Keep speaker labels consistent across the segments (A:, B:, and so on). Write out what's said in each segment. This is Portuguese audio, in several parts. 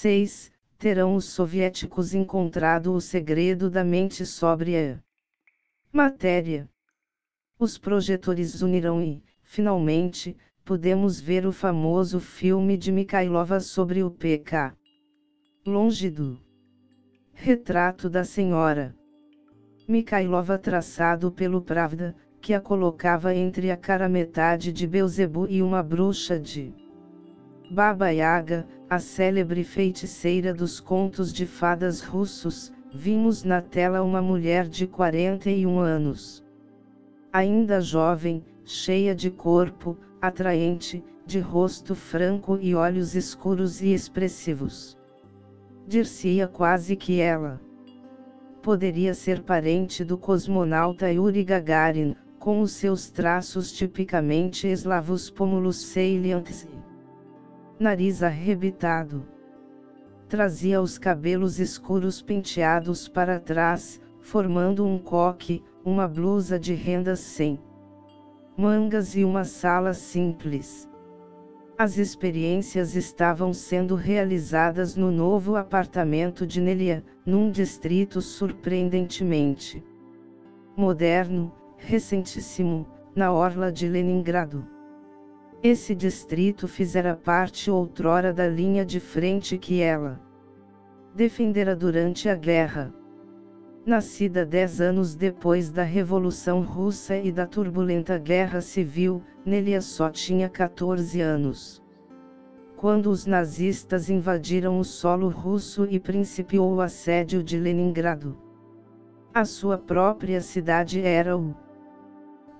A: 6. Terão os soviéticos encontrado o segredo da mente sóbria? Matéria. Os projetores unirão e, finalmente, podemos ver o famoso filme de Mikhailova sobre o PK. Longe do retrato da senhora Mikhailova traçado pelo Pravda, que a colocava entre a cara metade de Beelzebu e uma bruxa de Baba Yaga, a célebre feiticeira dos contos de fadas russos, vimos na tela uma mulher de 41 anos. Ainda jovem, cheia de corpo, atraente, de rosto franco e olhos escuros e expressivos. Dir-se-ia quase que ela poderia ser parente do cosmonauta Yuri Gagarin, com os seus traços tipicamente eslavos, pómulos salientes e nariz arrebitado. Trazia os cabelos escuros penteados para trás, formando um coque, uma blusa de rendas sem mangas e uma sala simples. As experiências estavam sendo realizadas no novo apartamento de Nelia, num distrito surpreendentemente moderno, recentíssimo, na orla de Leningrado. Esse distrito fizera parte outrora da linha de frente que ela defendera durante a guerra. Nascida 10 anos depois da Revolução Russa e da turbulenta Guerra Civil, Nelia só tinha 14 anos. Quando os nazistas invadiram o solo russo e principiou o assédio de Leningrado. A sua própria cidade era o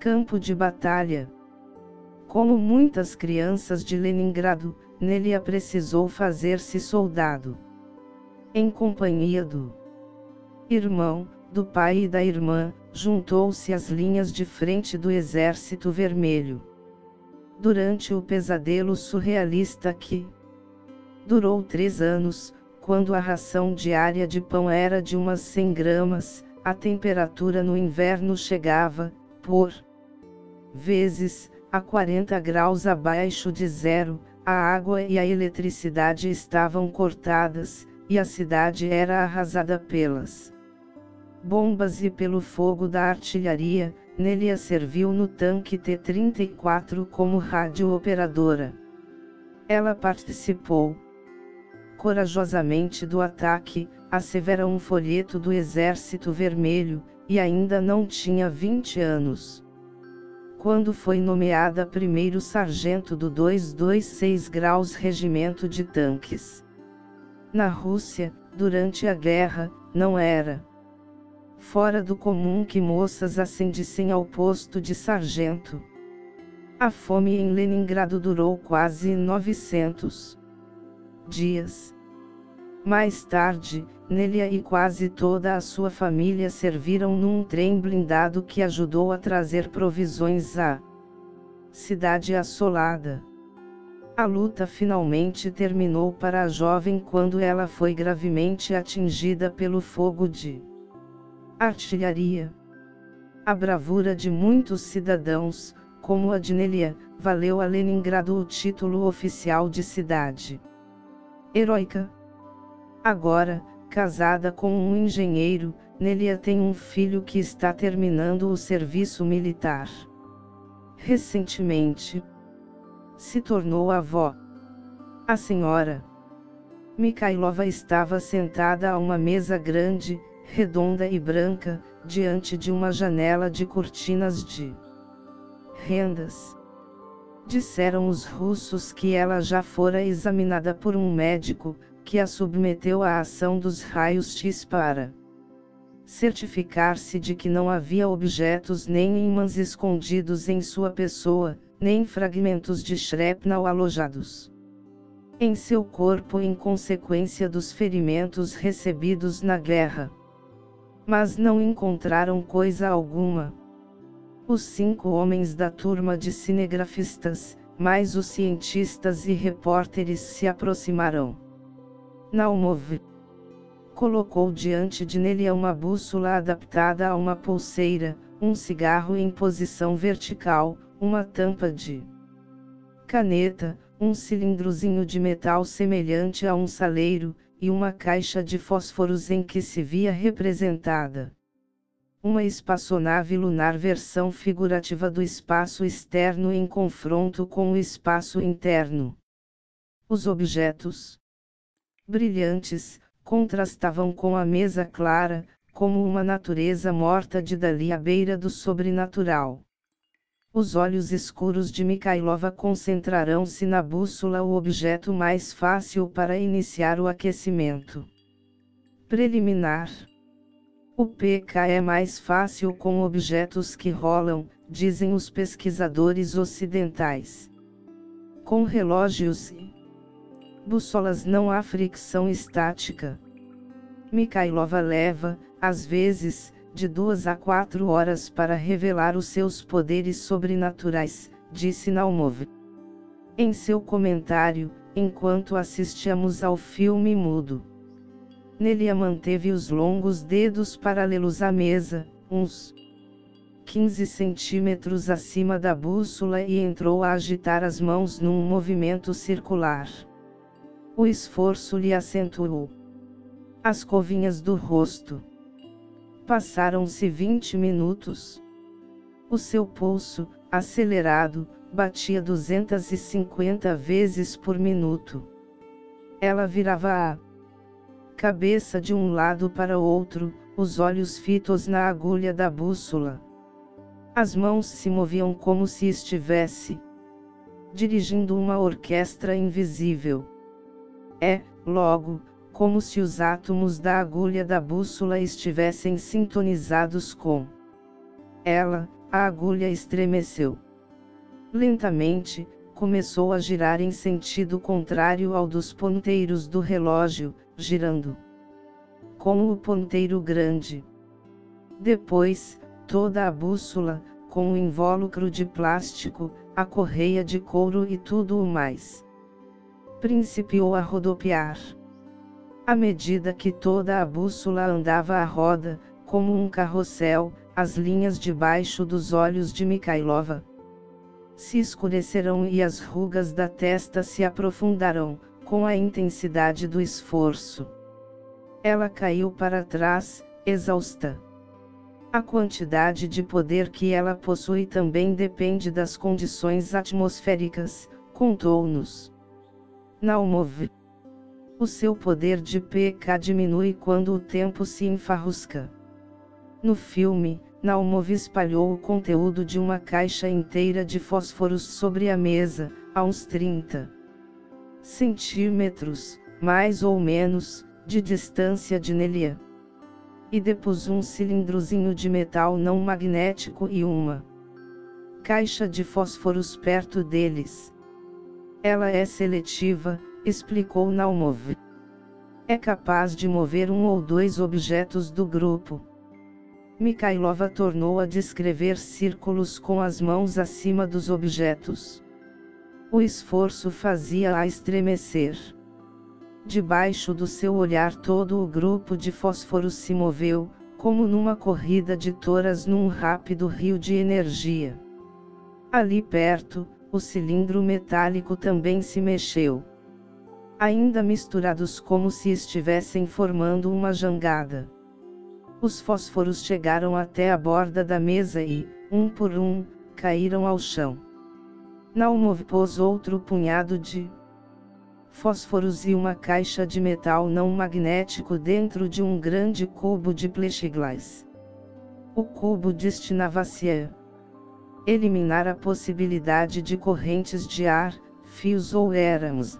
A: campo de batalha. Como muitas crianças de Leningrado, Nelia precisou fazer-se soldado. Em companhia do irmão, do pai e da irmã, juntou-se às linhas de frente do Exército Vermelho. Durante o pesadelo surrealista que durou 3 anos, quando a ração diária de pão era de umas 100 gramas, a temperatura no inverno chegava, por vezes, a 40 graus abaixo de zero, a água e a eletricidade estavam cortadas, e a cidade era arrasada pelas bombas e pelo fogo da artilharia. Nelia serviu no tanque T-34 como radiooperadora. Ela participou corajosamente do ataque, assevera um folheto do Exército Vermelho, e ainda não tinha 20 anos. Quando foi nomeada primeiro sargento do 226 Graus Regimento de Tanques. Na Rússia, durante a guerra, não era fora do comum que moças ascendissem ao posto de sargento. A fome em Leningrado durou quase 900 dias. Mais tarde, Nelia e quase toda a sua família serviram num trem blindado que ajudou a trazer provisões à cidade assolada. A luta finalmente terminou para a jovem quando ela foi gravemente atingida pelo fogo de artilharia. A bravura de muitos cidadãos, como a de Nelia, valeu a Leningrado o título oficial de cidade heróica. Agora, casada com um engenheiro, Nelia tem um filho que está terminando o serviço militar. Recentemente, se tornou avó. A senhora Mikhailova estava sentada a uma mesa grande, redonda e branca, diante de uma janela de cortinas de rendas. Disseram os russos que ela já fora examinada por um médico, que a submeteu à ação dos raios-x para certificar-se de que não havia objetos nem ímãs escondidos em sua pessoa, nem fragmentos de shrapnel alojados em seu corpo em consequência dos ferimentos recebidos na guerra. Mas não encontraram coisa alguma. Os 5 homens da turma de cinegrafistas, mais os cientistas e repórteres se aproximaram. Naumov colocou diante de Nelia uma bússola adaptada a uma pulseira, um cigarro em posição vertical, uma tampa de caneta, um cilindrozinho de metal semelhante a um saleiro, e uma caixa de fósforos em que se via representada uma espaçonave lunar, versão figurativa do espaço externo em confronto com o espaço interno. Os objetos brilhantes contrastavam com a mesa clara, como uma natureza morta de dali à beira do sobrenatural. Os olhos escuros de Mikhailova concentrarão-se na bússola, o objeto mais fácil para iniciar o aquecimento preliminar. O PK é mais fácil com objetos que rolam, dizem os pesquisadores ocidentais. Com relógios e bússolas não há fricção estática. Mikhailova leva, às vezes, de 2 a 4 horas para revelar os seus poderes sobrenaturais, disse Naumov em seu comentário, enquanto assistíamos ao filme mudo. Nelia manteve os longos dedos paralelos à mesa, uns 15 centímetros acima da bússola, e entrou a agitar as mãos num movimento circular. O esforço lhe acentuou as covinhas do rosto. Passaram-se 20 minutos. O seu pulso, acelerado, batia 250 vezes por minuto. Ela virava a cabeça de um lado para o outro, os olhos fitos na agulha da bússola. As mãos se moviam como se estivesse dirigindo uma orquestra invisível. Logo, como se os átomos da agulha da bússola estivessem sintonizados com ela, a agulha estremeceu. Lentamente, começou a girar em sentido contrário ao dos ponteiros do relógio, girando como o ponteiro grande. Depois, toda a bússola, com o invólucro de plástico, a correia de couro e tudo o mais, principiou a rodopiar. À medida que toda a bússola andava à roda, como um carrossel, as linhas debaixo dos olhos de Mikhailova se escurecerão e as rugas da testa se aprofundarão, com a intensidade do esforço. Ela caiu para trás, exausta. A quantidade de poder que ela possui também depende das condições atmosféricas, contou-nos Naumov. O seu poder de PK diminui quando o tempo se enfarrusca. No filme, Naumov espalhou o conteúdo de uma caixa inteira de fósforos sobre a mesa, a uns 30 centímetros, mais ou menos, de distância de Nelia. E depus um cilindrozinho de metal não magnético e uma caixa de fósforos perto deles. Ela é seletiva, explicou Naumov. É capaz de mover um ou dois objetos do grupo. Mikhailova tornou a descrever círculos com as mãos acima dos objetos. O esforço fazia-a estremecer. Debaixo do seu olhar todo o grupo de fósforos se moveu, como numa corrida de touras num rápido rio de energia. Ali perto, o cilindro metálico também se mexeu. Ainda misturados como se estivessem formando uma jangada. Os fósforos chegaram até a borda da mesa e, um por um, caíram ao chão. Naumov pôs outro punhado de fósforos e uma caixa de metal não magnético dentro de um grande cubo de plexiglas. O cubo destinava-se a eliminar a possibilidade de correntes de ar, fios ou éramos.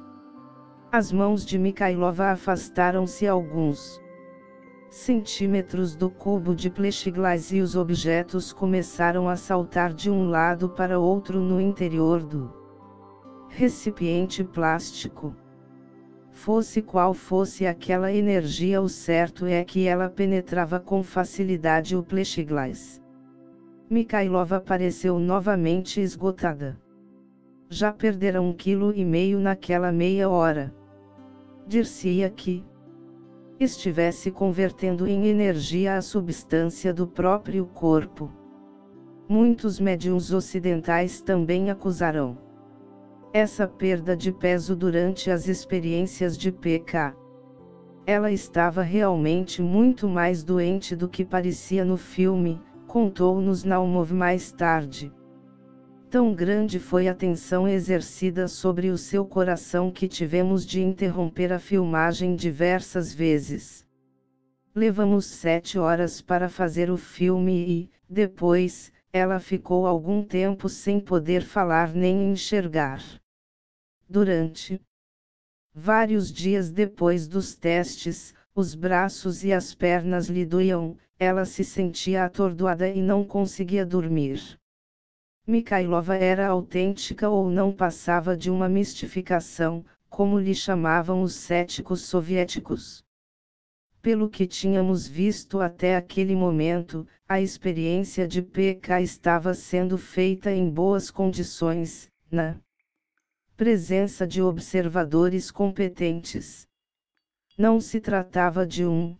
A: As mãos de Mikhailova afastaram-se alguns centímetros do cubo de plexiglas e os objetos começaram a saltar de um lado para outro no interior do recipiente plástico. Fosse qual fosse aquela energia, o certo é que ela penetrava com facilidade o plexiglas. Mikhailova pareceu novamente esgotada. Já perdera 1,5 kg naquela meia hora. Dir-se-ia que estivesse convertendo em energia a substância do próprio corpo. Muitos médiuns ocidentais também acusarão essa perda de peso durante as experiências de PK. Ela estava realmente muito mais doente do que parecia no filme, contou-nos Naumov mais tarde. Tão grande foi a tensão exercida sobre o seu coração que tivemos de interromper a filmagem diversas vezes. Levamos 7 horas para fazer o filme e, depois, ela ficou algum tempo sem poder falar nem enxergar. Durante vários dias depois dos testes, os braços e as pernas lhe doíam, ela se sentia atordoada e não conseguia dormir. Mikhailova era autêntica ou não passava de uma mistificação, como lhe chamavam os céticos soviéticos. Pelo que tínhamos visto até aquele momento, a experiência de PK estava sendo feita em boas condições, na presença de observadores competentes. Não se tratava de um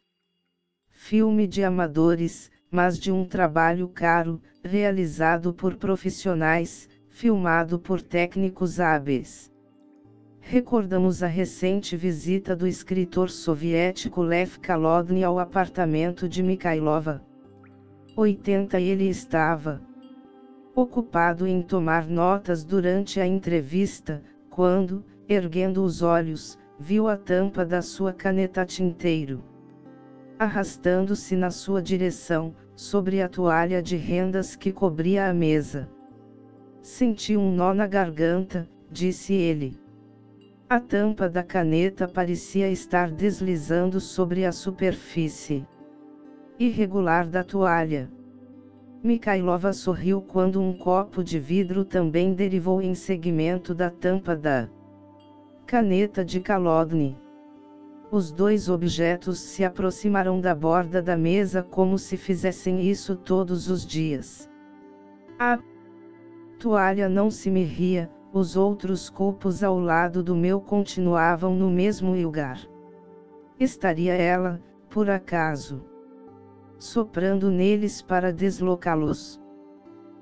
A: filme de amadores, mas de um trabalho caro, realizado por profissionais, filmado por técnicos hábeis. Recordamos a recente visita do escritor soviético Lev Kalodny ao apartamento de Mikhailova. 80 Ele estava ocupado em tomar notas durante a entrevista, quando, erguendo os olhos, viu a tampa da sua caneta tinteiro arrastando-se na sua direção, sobre a toalha de rendas que cobria a mesa. Senti um nó na garganta, disse ele. A tampa da caneta parecia estar deslizando sobre a superfície irregular da toalha. Mikhailova sorriu quando um copo de vidro também derivou em segmento da tampa da caneta de Kalodny. Os dois objetos se aproximaram da borda da mesa como se fizessem isso todos os dias. A toalha não se movia, os outros copos ao lado do meu continuavam no mesmo lugar. Estaria ela, por acaso, soprando neles para deslocá-los?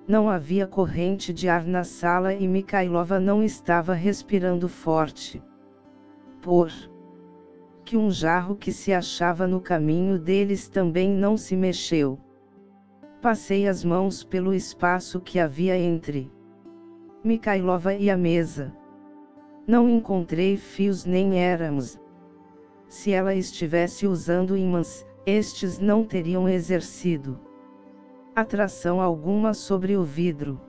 A: Não havia corrente de ar na sala e Mikhailova não estava respirando forte. Que um jarro que se achava no caminho deles também não se mexeu. Passei as mãos pelo espaço que havia entre Mikhailova e a mesa. Não encontrei fios nem éramos. Se ela estivesse usando ímãs, estes não teriam exercido atração alguma sobre o vidro.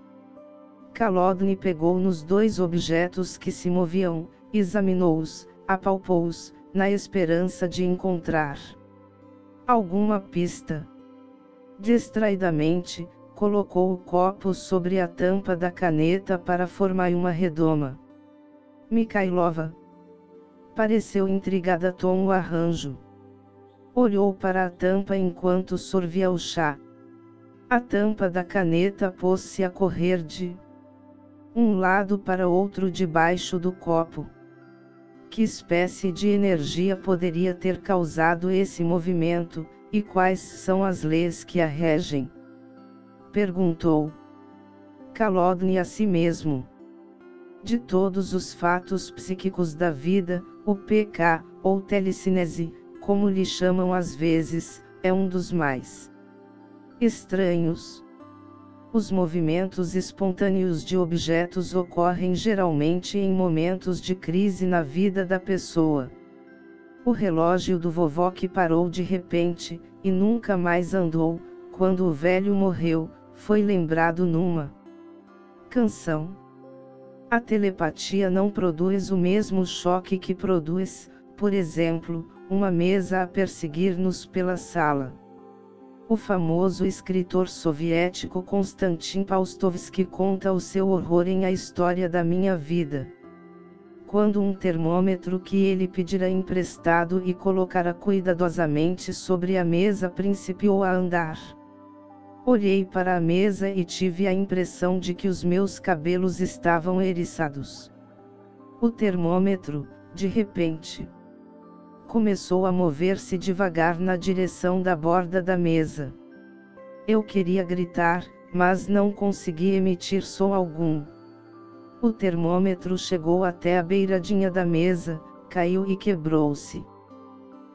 A: Kalodny pegou nos dois objetos que se moviam, examinou-os, apalpou-os, na esperança de encontrar alguma pista. Distraidamente, colocou o copo sobre a tampa da caneta para formar uma redoma. Mikhailova pareceu intrigada com o arranjo. Olhou para a tampa enquanto sorvia o chá. A tampa da caneta pôs-se a correr de um lado para outro debaixo do copo. Que espécie de energia poderia ter causado esse movimento, e quais são as leis que a regem? Perguntou Kalodny a si mesmo. De todos os fatos psíquicos da vida, o PK, ou telecinese, como lhe chamam às vezes, é um dos mais estranhos. Os movimentos espontâneos de objetos ocorrem geralmente em momentos de crise na vida da pessoa. O relógio do vovó que parou de repente, e nunca mais andou, quando o velho morreu, foi lembrado numa canção. A telepatia não produz o mesmo choque que produz, por exemplo, uma mesa a perseguir-nos pela sala. O famoso escritor soviético Konstantin Paustovsky conta o seu horror em A História da Minha Vida. Quando um termômetro que ele pedira emprestado e colocara cuidadosamente sobre a mesa principiou a andar. Olhei para a mesa e tive a impressão de que os meus cabelos estavam eriçados. O termômetro, de repente, começou a mover-se devagar na direção da borda da mesa. Eu queria gritar, mas não consegui emitir som algum. O termômetro chegou até a beiradinha da mesa, caiu e quebrou-se.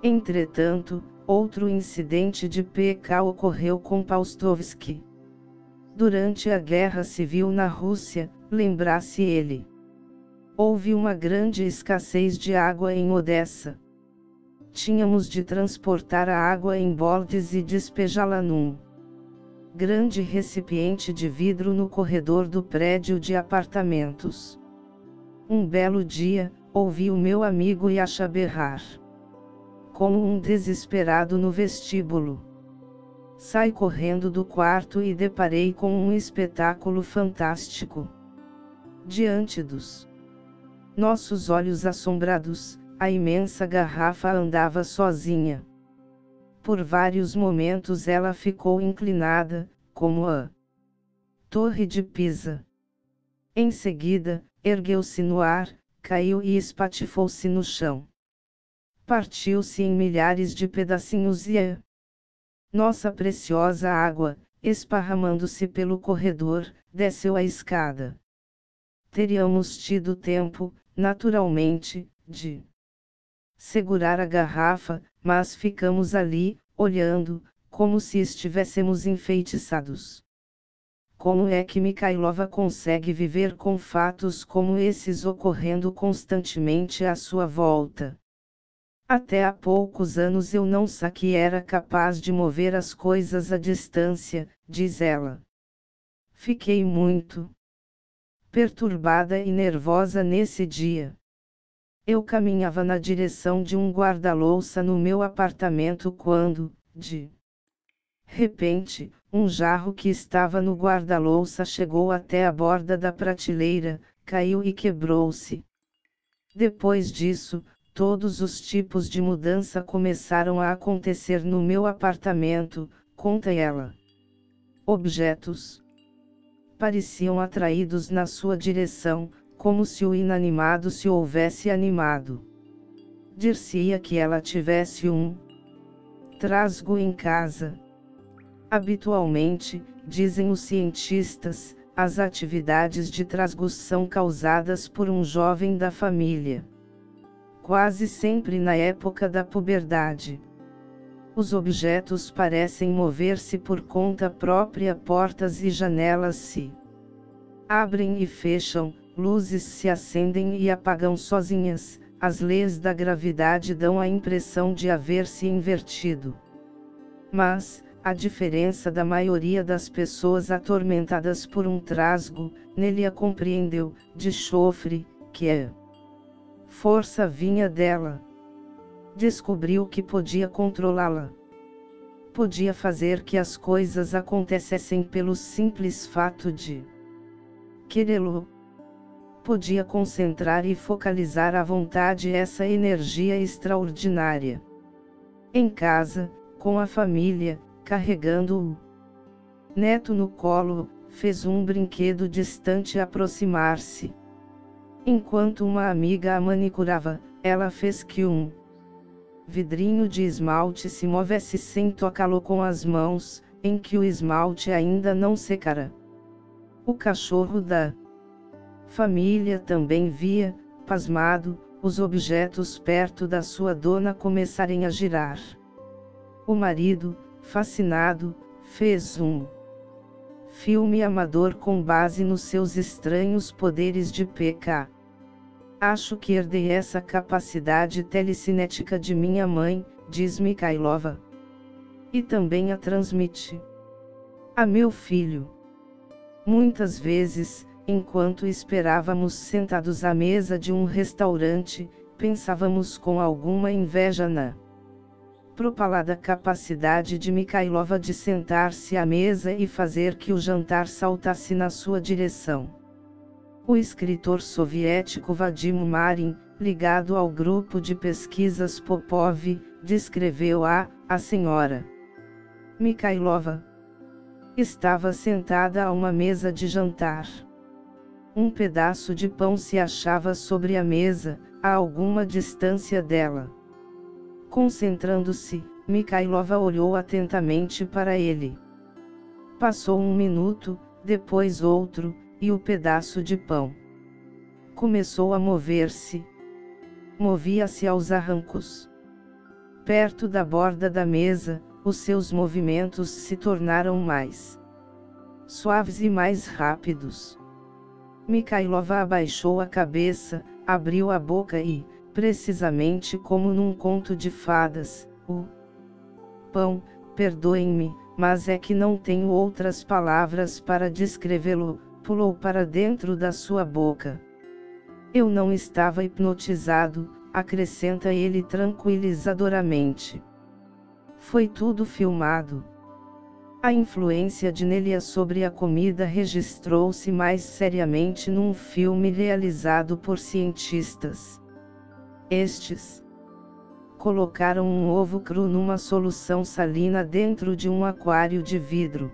A: Entretanto, outro incidente de PK ocorreu com Paustovsky. Durante a Guerra Civil na Rússia, lembrasse ele. Houve uma grande escassez de água em Odessa. Tínhamos de transportar a água em baldes e despejá-la num grande recipiente de vidro no corredor do prédio de apartamentos. Um belo dia, ouvi o meu amigo Yasha berrar como um desesperado no vestíbulo. Saí correndo do quarto e deparei com um espetáculo fantástico. Diante dos nossos olhos assombrados, a imensa garrafa andava sozinha. Por vários momentos ela ficou inclinada, como a Torre de Pisa. Em seguida, ergueu-se no ar, caiu e espatifou-se no chão. Partiu-se em milhares de pedacinhos e a nossa preciosa água, esparramando-se pelo corredor, desceu a escada. Teríamos tido tempo, naturalmente, de segurar a garrafa, mas ficamos ali, olhando, como se estivéssemos enfeitiçados. Como é que Mikhailova consegue viver com fatos como esses ocorrendo constantemente à sua volta? Até há poucos anos eu não sabia que era capaz de mover as coisas à distância, diz ela. Fiquei muito perturbada e nervosa nesse dia. Eu caminhava na direção de um guarda-louça no meu apartamento quando, de repente, um jarro que estava no guarda-louça chegou até a borda da prateleira, caiu e quebrou-se. Depois disso, todos os tipos de mudança começaram a acontecer no meu apartamento, conta ela. Objetos pareciam atraídos na sua direção, como se o inanimado se houvesse animado. Dir-se-ia que ela tivesse um trasgo em casa. Habitualmente, dizem os cientistas, as atividades de trasgos são causadas por um jovem da família. Quase sempre na época da puberdade. Os objetos parecem mover-se por conta própria, portas e janelas se abrem e fecham, luzes se acendem e apagam sozinhas, as leis da gravidade dão a impressão de haver se invertido. Mas, a diferença da maioria das pessoas atormentadas por um trasgo, nele a compreendeu, de chofre, que a força vinha dela. Descobriu que podia controlá-la. Podia fazer que as coisas acontecessem pelo simples fato de querê-lo. Podia concentrar e focalizar à vontade essa energia extraordinária. Em casa, com a família, carregando o neto no colo, fez um brinquedo distante aproximar-se. Enquanto uma amiga a manicurava, ela fez que um vidrinho de esmalte se movesse sem tocá-lo com as mãos, em que o esmalte ainda não secara. O cachorro da família também via, pasmado, os objetos perto da sua dona começarem a girar. O marido, fascinado, fez um filme amador com base nos seus estranhos poderes de PK. Acho que herdei essa capacidade telecinética de minha mãe, diz Mikhailova. E também a transmite a meu filho. Muitas vezes, enquanto esperávamos sentados à mesa de um restaurante, pensávamos com alguma inveja na propalada capacidade de Mikhailova de sentar-se à mesa e fazer que o jantar saltasse na sua direção. O escritor soviético Vadim Marin, ligado ao grupo de pesquisas Popov, descreveu a senhora Mikhailova. Estava sentada a uma mesa de jantar. Um pedaço de pão se achava sobre a mesa, a alguma distância dela. Concentrando-se, Mikhailova olhou atentamente para ele. Passou um minuto, depois outro, e o pedaço de pão começou a mover-se. Movia-se aos arrancos. Perto da borda da mesa, os seus movimentos se tornaram mais suaves e mais rápidos. Mikhailova abaixou a cabeça, abriu a boca e, precisamente como num conto de fadas, o pão, perdoem-me, mas é que não tenho outras palavras para descrevê-lo, pulou para dentro da sua boca. Eu não estava hipnotizado, acrescenta ele tranquilizadoramente. Foi tudo filmado. A influência de Nelia sobre a comida registrou-se mais seriamente num filme realizado por cientistas. Estes colocaram um ovo cru numa solução salina dentro de um aquário de vidro.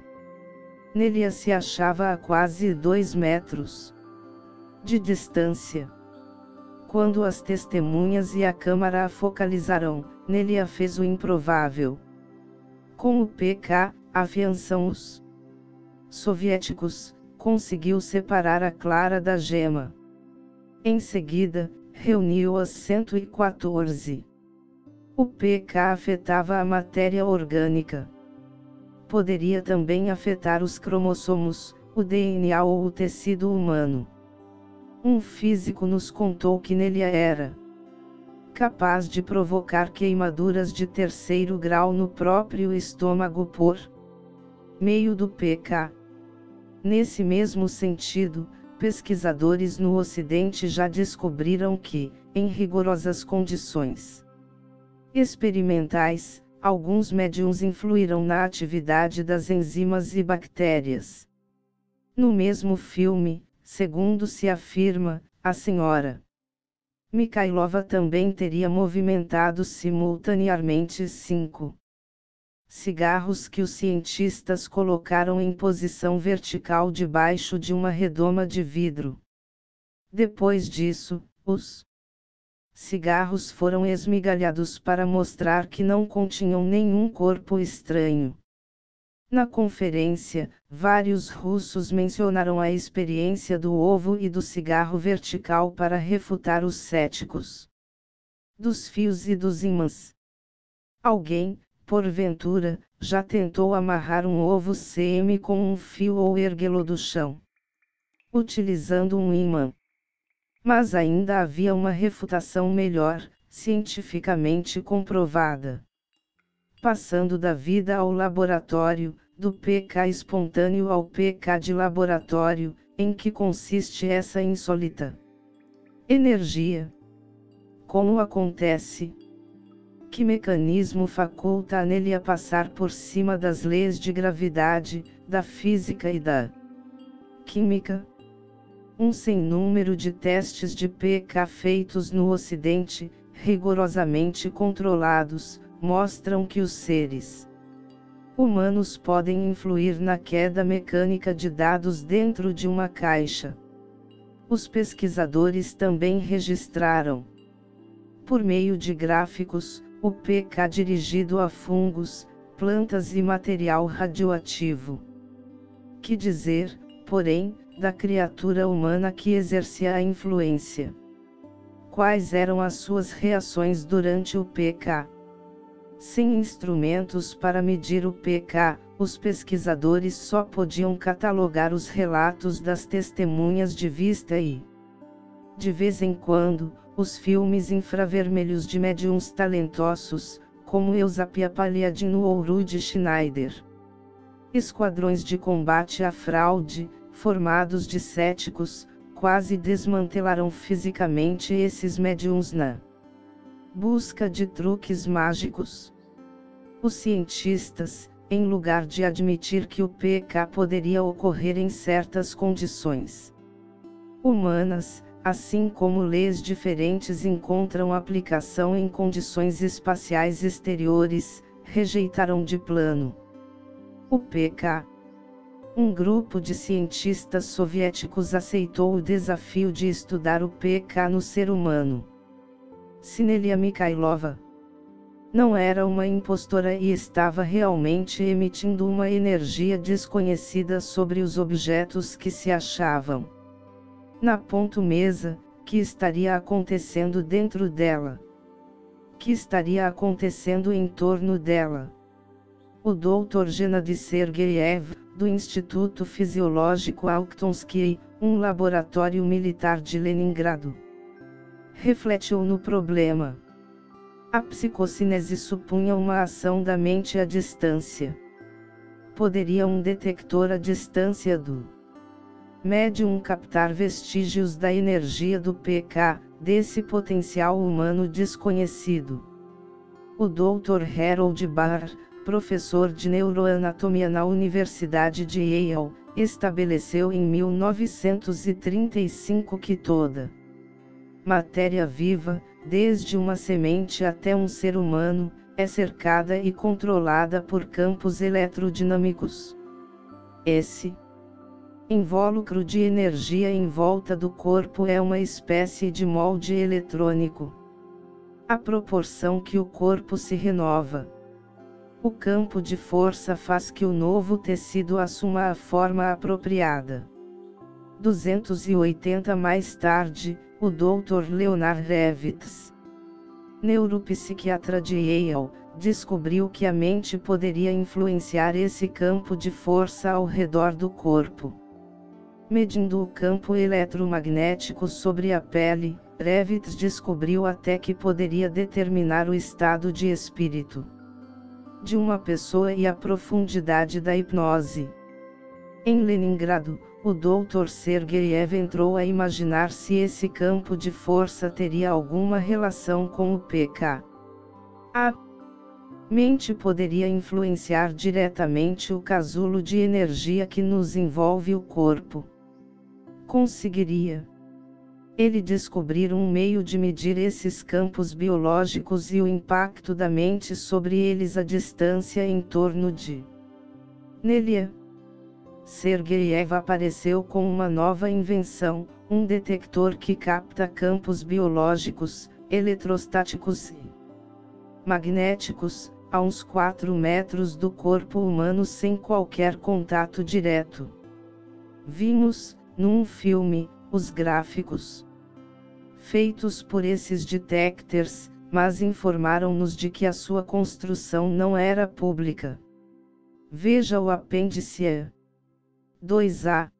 A: Nelia se achava a quase 2 metros de distância. Quando as testemunhas e a câmara a focalizaram, Nelia fez o improvável. Com o PK, afiançam os soviéticos, conseguiu separar a clara da gema. Em seguida, reuniu as 114. O PK afetava a matéria orgânica. Poderia também afetar os cromossomos, o DNA ou o tecido humano. Um físico nos contou que Nelia era capaz de provocar queimaduras de 3º grau no próprio estômago por meio do PK. Nesse mesmo sentido, pesquisadores no Ocidente já descobriram que, em rigorosas condições experimentais, alguns médiums influíram na atividade das enzimas e bactérias. No mesmo filme, segundo se afirma, a senhora Mikhailova também teria movimentado simultaneamente 5 cigarros que os cientistas colocaram em posição vertical debaixo de uma redoma de vidro. Depois disso, os cigarros foram esmigalhados para mostrar que não continham nenhum corpo estranho. Na conferência, vários russos mencionaram a experiência do ovo e do cigarro vertical para refutar os céticos dos fios e dos ímãs. Alguém, porventura, já tentou amarrar um ovo CM com um fio ou erguê-lo do chão, utilizando um ímã. Mas ainda havia uma refutação melhor, cientificamente comprovada. Passando da vida ao laboratório, do PK espontâneo ao PK de laboratório, em que consiste essa insólita energia? Como acontece? Que mecanismo faculta a Nelia passar por cima das leis de gravidade, da física e da química? Um sem número de testes de PK feitos no Ocidente, rigorosamente controlados, mostram que os seres humanos podem influir na queda mecânica de dados dentro de uma caixa. Os pesquisadores também registraram, por meio de gráficos, o PK dirigido a fungos, plantas e material radioativo. Que dizer, porém, da criatura humana que exercia a influência? Quais eram as suas reações durante o PK? Sem instrumentos para medir o PK, os pesquisadores só podiam catalogar os relatos das testemunhas de vista e, de vez em quando, os filmes infravermelhos de médiums talentosos, como Eusapia Paliadino ou Rudy Schneider. Esquadrões de combate à fraude, formados de céticos, quase desmantelaram fisicamente esses médiums na busca de truques mágicos. Os cientistas, em lugar de admitir que o PK poderia ocorrer em certas condições humanas, assim como leis diferentes encontram aplicação em condições espaciais exteriores, rejeitaram de plano o PK. Um grupo de cientistas soviéticos aceitou o desafio de estudar o PK no ser humano. Se Nelia Mikhailova não era uma impostora e estava realmente emitindo uma energia desconhecida sobre os objetos que se achavam na ponto-mesa, que estaria acontecendo dentro dela? Que estaria acontecendo em torno dela? O Dr. Gennady Sergeyev, do Instituto Fisiológico Alktonsky, um laboratório militar de Leningrado, refletiu no problema. A psicocinese supunha uma ação da mente à distância. Poderia um detector à distância do médium captar vestígios da energia do PK, desse potencial humano desconhecido? O Dr. Harold Barr, professor de neuroanatomia na Universidade de Yale, estabeleceu em 1935 que toda matéria viva, desde uma semente até um ser humano, é cercada e controlada por campos eletrodinâmicos. Esse invólucro de energia em volta do corpo é uma espécie de molde eletrônico. À proporção que o corpo se renova, o campo de força faz que o novo tecido assuma a forma apropriada. 280 mais tarde, o Dr. Leonard Revitz, neuropsiquiatra de Yale, descobriu que a mente poderia influenciar esse campo de força ao redor do corpo. Medindo o campo eletromagnético sobre a pele, Revitz descobriu até que poderia determinar o estado de espírito de uma pessoa e a profundidade da hipnose. Em Leningrado, o Dr. Sergeyev entrou a imaginar se esse campo de força teria alguma relação com o PK. A mente poderia influenciar diretamente o casulo de energia que nos envolve o corpo. Conseguiria ele descobrir um meio de medir esses campos biológicos e o impacto da mente sobre eles à distância em torno de Nelia. Sergeyev apareceu com uma nova invenção, um detector que capta campos biológicos, eletrostáticos e magnéticos, a uns 4 metros do corpo humano sem qualquer contato direto. Vimos, num filme, os gráficos feitos por esses detectors, mas informaram-nos de que a sua construção não era pública. Veja o apêndice A. 2A.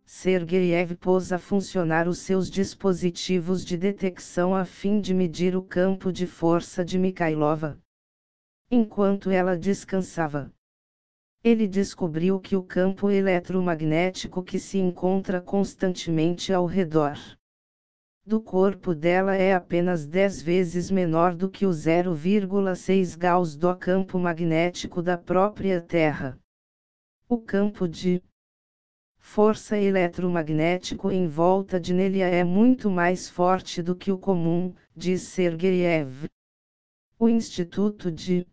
A: Sergeyev pôs a funcionar os seus dispositivos de detecção a fim de medir o campo de força de Mikhailova. Enquanto ela descansava, ele descobriu que o campo eletromagnético que se encontra constantemente ao redor do corpo dela é apenas 10 vezes menor do que o 0,6 Gauss do campo magnético da própria Terra. O campo de força eletromagnético em volta de Nelia é muito mais forte do que o comum, diz Sergeyev. O Instituto de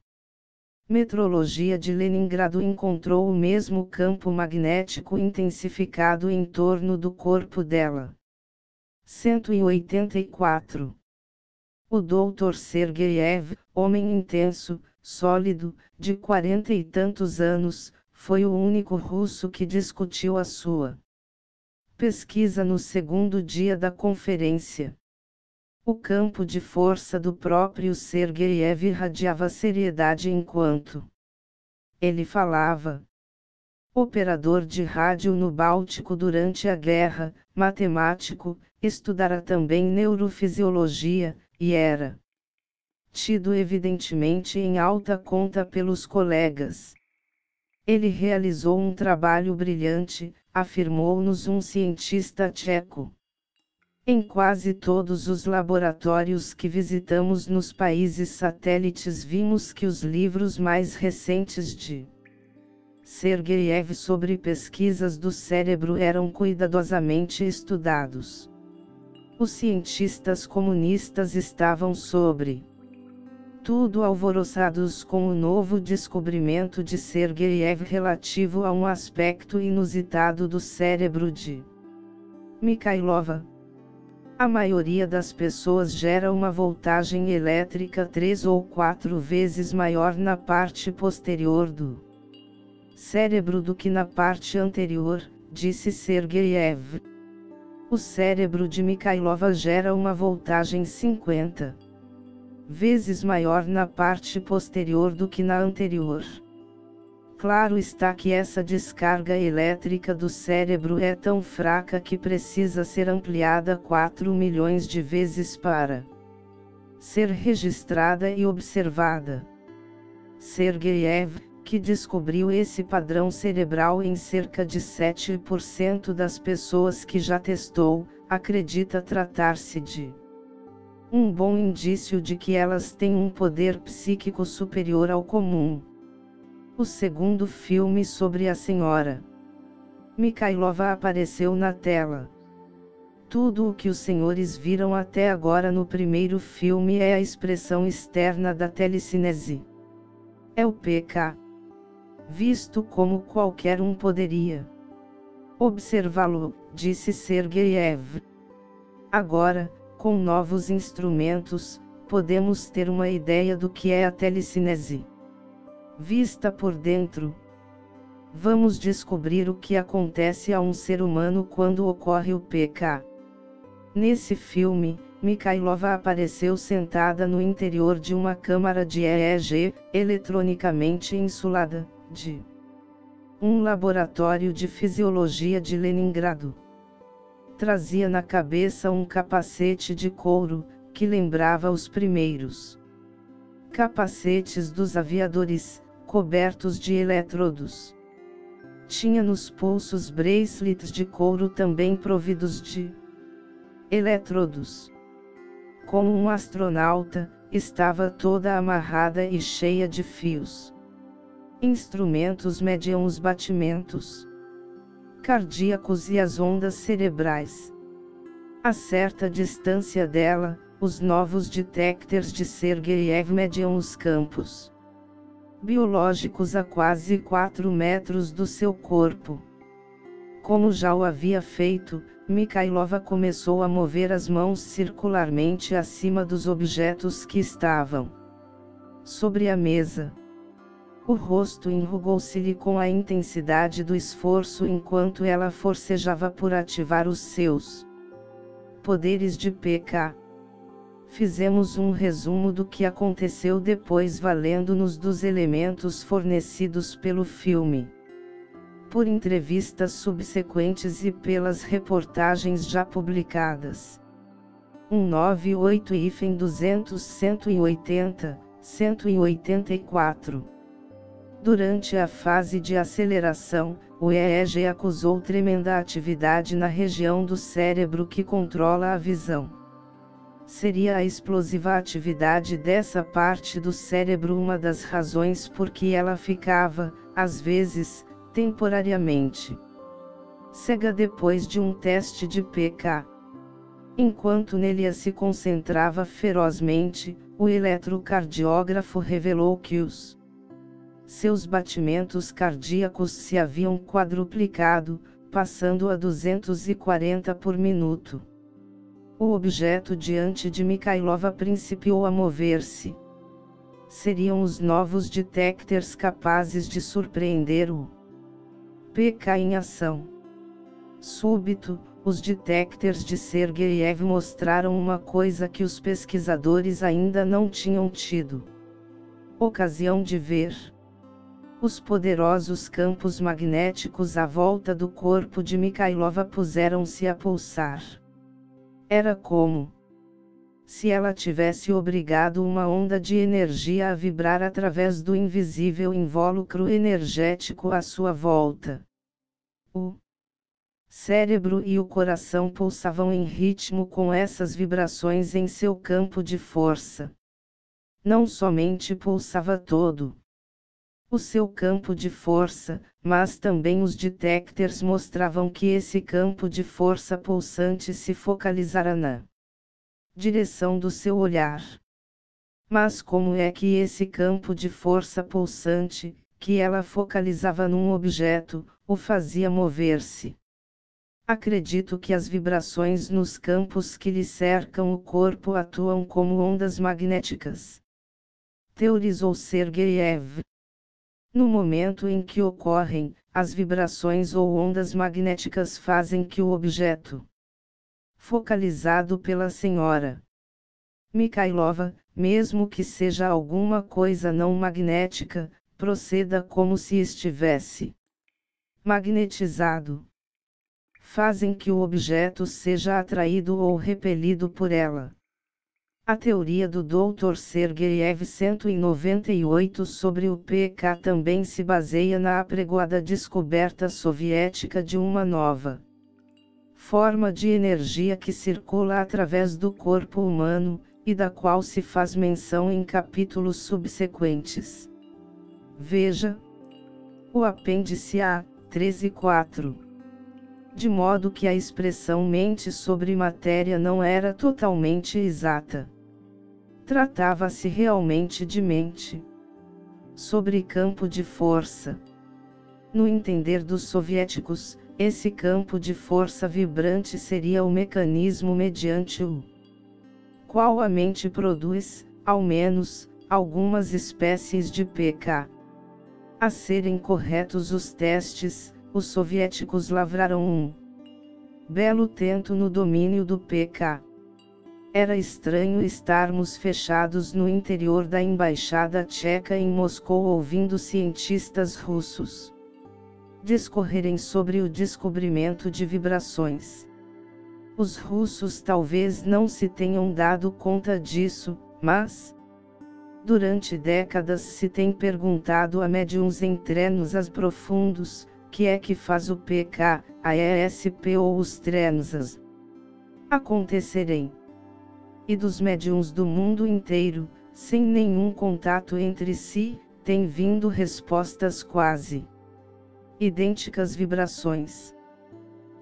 A: Metrologia de Leningrado encontrou o mesmo campo magnético intensificado em torno do corpo dela. 184. O Dr. Sergeyev, homem intenso, sólido, de 40 e tantos anos, foi o único russo que discutiu a sua pesquisa no segundo dia da conferência. O campo de força do próprio Sergeyev irradiava seriedade enquanto ele falava. Operador de rádio no Báltico durante a guerra, matemático, estudara também neurofisiologia, e era tido evidentemente em alta conta pelos colegas. Ele realizou um trabalho brilhante, afirmou-nos um cientista tcheco. Em quase todos os laboratórios que visitamos nos países satélites vimos que os livros mais recentes de Sergeyev sobre pesquisas do cérebro eram cuidadosamente estudados. Os cientistas comunistas estavam sobre tudo alvoroçados com o novo descobrimento de Sergeyev relativo a um aspecto inusitado do cérebro de Mikhailova. A maioria das pessoas gera uma voltagem elétrica 3 ou 4 vezes maior na parte posterior do cérebro do que na parte anterior, disse Sergeyev. O cérebro de Mikhailova gera uma voltagem 50 vezes maior na parte posterior do que na anterior. Claro está que essa descarga elétrica do cérebro é tão fraca que precisa ser ampliada 4 milhões de vezes para ser registrada e observada. Sergeyev, que descobriu esse padrão cerebral em cerca de 7% das pessoas que já testou, acredita tratar-se de um bom indício de que elas têm um poder psíquico superior ao comum. O segundo filme sobre a senhora Mikhailova apareceu na tela. Tudo o que os senhores viram até agora no primeiro filme é a expressão externa da telecinese. É o PK. Visto como qualquer um poderia observá-lo, disse Sergeyev. Agora, com novos instrumentos, podemos ter uma ideia do que é a telecinese vista por dentro. Vamos descobrir o que acontece a um ser humano quando ocorre o PK. Nesse filme, Mikhailova apareceu sentada no interior de uma câmara de EEG, eletronicamente insulada, de um laboratório de fisiologia de Leningrado. Trazia na cabeça um capacete de couro, que lembrava os primeiros capacetes dos aviadores, cobertos de eletrodos. Tinha nos pulsos bracelets de couro também providos de eletrodos. Como um astronauta, estava toda amarrada e cheia de fios. Instrumentos mediam os batimentos cardíacos e as ondas cerebrais. A certa distância dela, os novos detectors de Sergeyev mediam os campos biológicos a quase 4 metros do seu corpo. Como já o havia feito, Mikhailova começou a mover as mãos circularmente acima dos objetos que estavam sobre a mesa. O rosto enrugou-se-lhe com a intensidade do esforço enquanto ela forcejava por ativar os seus poderes de PK. Fizemos um resumo do que aconteceu depois valendo-nos dos elementos fornecidos pelo filme, por entrevistas subsequentes e pelas reportagens já publicadas. 198-200-180, 184. Durante a fase de aceleração, o EEG acusou tremenda atividade na região do cérebro que controla a visão. Seria a explosiva atividade dessa parte do cérebro uma das razões por que ela ficava, às vezes, temporariamente cega depois de um teste de PK. Enquanto Nelia se concentrava ferozmente, o eletrocardiógrafo revelou que os seus batimentos cardíacos se haviam quadruplicado, passando a 240 por minuto. O objeto diante de Mikhailova principiou a mover-se. Seriam os novos detectors capazes de surpreender o PK em ação. Súbito, os detectors de Sergeyev mostraram uma coisa que os pesquisadores ainda não tinham tido ocasião de ver. Os poderosos campos magnéticos à volta do corpo de Mikhailova puseram-se a pulsar. Era como se ela tivesse obrigado uma onda de energia a vibrar através do invisível invólucro energético à sua volta. O cérebro e o coração pulsavam em ritmo com essas vibrações em seu campo de força. Não somente pulsava todo o seu campo de força, mas também os detectors mostravam que esse campo de força pulsante se focalizara na direção do seu olhar. Mas como é que esse campo de força pulsante, que ela focalizava num objeto, o fazia mover-se? Acredito que as vibrações nos campos que lhe cercam o corpo atuam como ondas magnéticas, teorizou Sergeyev. No momento em que ocorrem, as vibrações ou ondas magnéticas fazem que o objeto focalizado pela senhora Mikhailova, mesmo que seja alguma coisa não magnética, proceda como se estivesse magnetizado. Fazem que o objeto seja atraído ou repelido por ela. A teoria do Dr. Sergeyev 198 sobre o pK também se baseia na apregoada descoberta soviética de uma nova forma de energia que circula através do corpo humano, e da qual se faz menção em capítulos subsequentes. Veja o apêndice A, 13.4. De modo que a expressão mente sobre matéria não era totalmente exata. Tratava-se realmente de mente sobre campo de força. No entender dos soviéticos, esse campo de força vibrante seria o mecanismo mediante o qual a mente produz, ao menos, algumas espécies de pK. A serem corretos os testes, os soviéticos lavraram um belo tento no domínio do pK. Era estranho estarmos fechados no interior da embaixada tcheca em Moscou ouvindo cientistas russos discorrerem sobre o descobrimento de vibrações. Os russos talvez não se tenham dado conta disso, mas durante décadas se tem perguntado a médiuns em treinos profundos, que é que faz o pK, a ESP ou os treinos acontecerem. E dos médiuns do mundo inteiro, sem nenhum contato entre si, têm vindo respostas quase idênticas vibrações.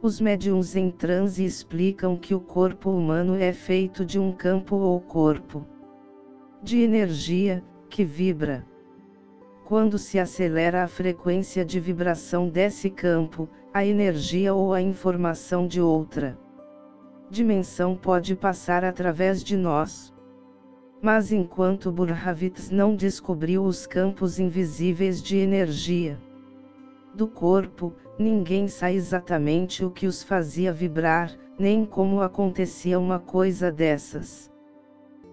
A: Os médiuns em transe explicam que o corpo humano é feito de um campo ou corpo de energia, que vibra. Quando se acelera a frequência de vibração desse campo, a energia ou a informação de outra dimensão pode passar através de nós. Mas enquanto Burhavitz não descobriu os campos invisíveis de energia do corpo, ninguém sabe exatamente o que os fazia vibrar, nem como acontecia uma coisa dessas.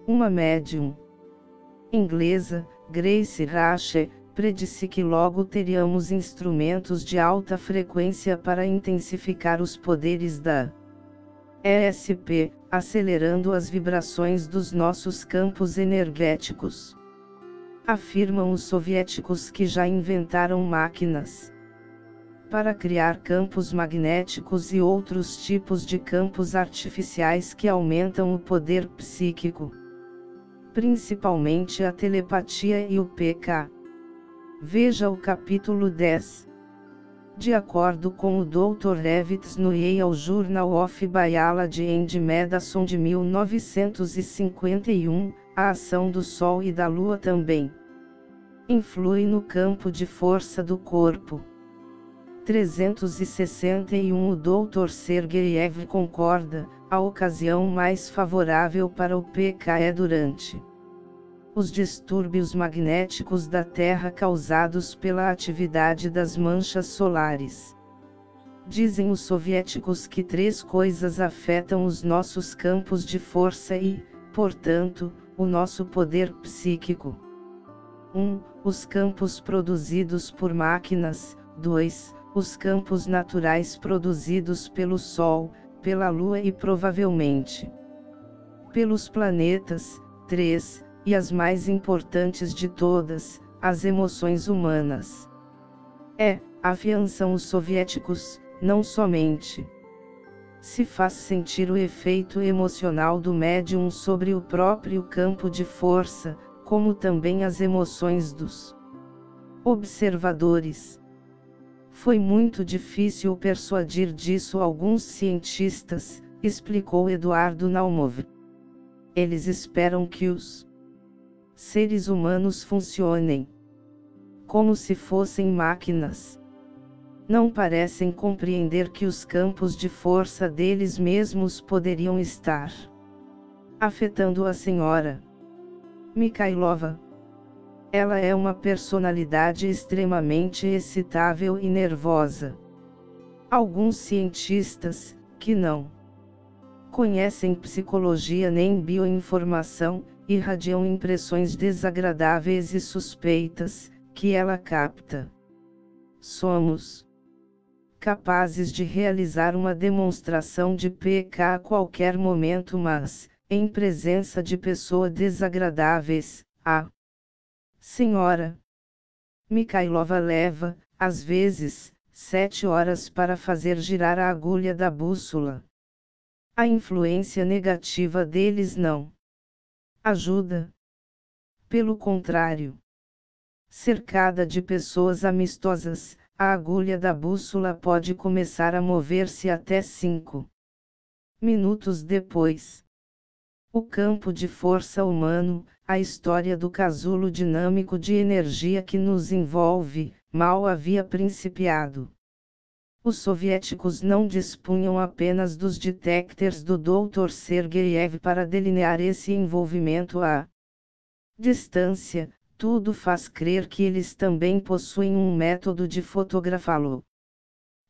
A: Uma médium inglesa, Grace Rache, predisse que logo teríamos instrumentos de alta frequência para intensificar os poderes da ESP, acelerando as vibrações dos nossos campos energéticos. Afirmam os soviéticos que já inventaram máquinas para criar campos magnéticos e outros tipos de campos artificiais que aumentam o poder psíquico, principalmente a telepatia e o PK. Veja o capítulo 10. De acordo com o Dr. Levitz no Yale Journal of Biology and Medicine de 1951, a ação do Sol e da Lua também influi no campo de força do corpo. 361 O Dr. Sergeyev concorda, a ocasião mais favorável para o PK é durante os distúrbios magnéticos da Terra causados pela atividade das manchas solares. Dizem os soviéticos que 3 coisas afetam os nossos campos de força e, portanto, o nosso poder psíquico. 1. Os campos produzidos por máquinas. 2. Os campos naturais produzidos pelo Sol, pela Lua e provavelmente pelos planetas. 3. E as mais importantes de todas, as emoções humanas. Afiançam os soviéticos, não somente se faz sentir o efeito emocional do médium sobre o próprio campo de força, como também as emoções dos observadores. Foi muito difícil persuadir disso alguns cientistas, explicou Eduardo Naumov. Eles esperam que os seres humanos funcionem como se fossem máquinas. Não parecem compreender que os campos de força deles mesmos poderiam estar afetando a senhora Mikhailova. Ela é uma personalidade extremamente excitável e nervosa. Alguns cientistas, que não conhecem psicologia nem bioinformação, irradiam impressões desagradáveis e suspeitas, que ela capta. Somos capazes de realizar uma demonstração de PK a qualquer momento, mas, em presença de pessoas desagradáveis, a senhora Mikhailova leva, às vezes, 7 horas para fazer girar a agulha da bússola. A influência negativa deles não ajuda. Pelo contrário, cercada de pessoas amistosas, a agulha da bússola pode começar a mover-se até 5 minutos depois. O campo de força humano, a história do casulo dinâmico de energia que nos envolve, mal havia principiado. Os soviéticos não dispunham apenas dos detectors do Dr. Sergeyev para delinear esse envolvimento à distância. Tudo faz crer que eles também possuem um método de fotografá-lo.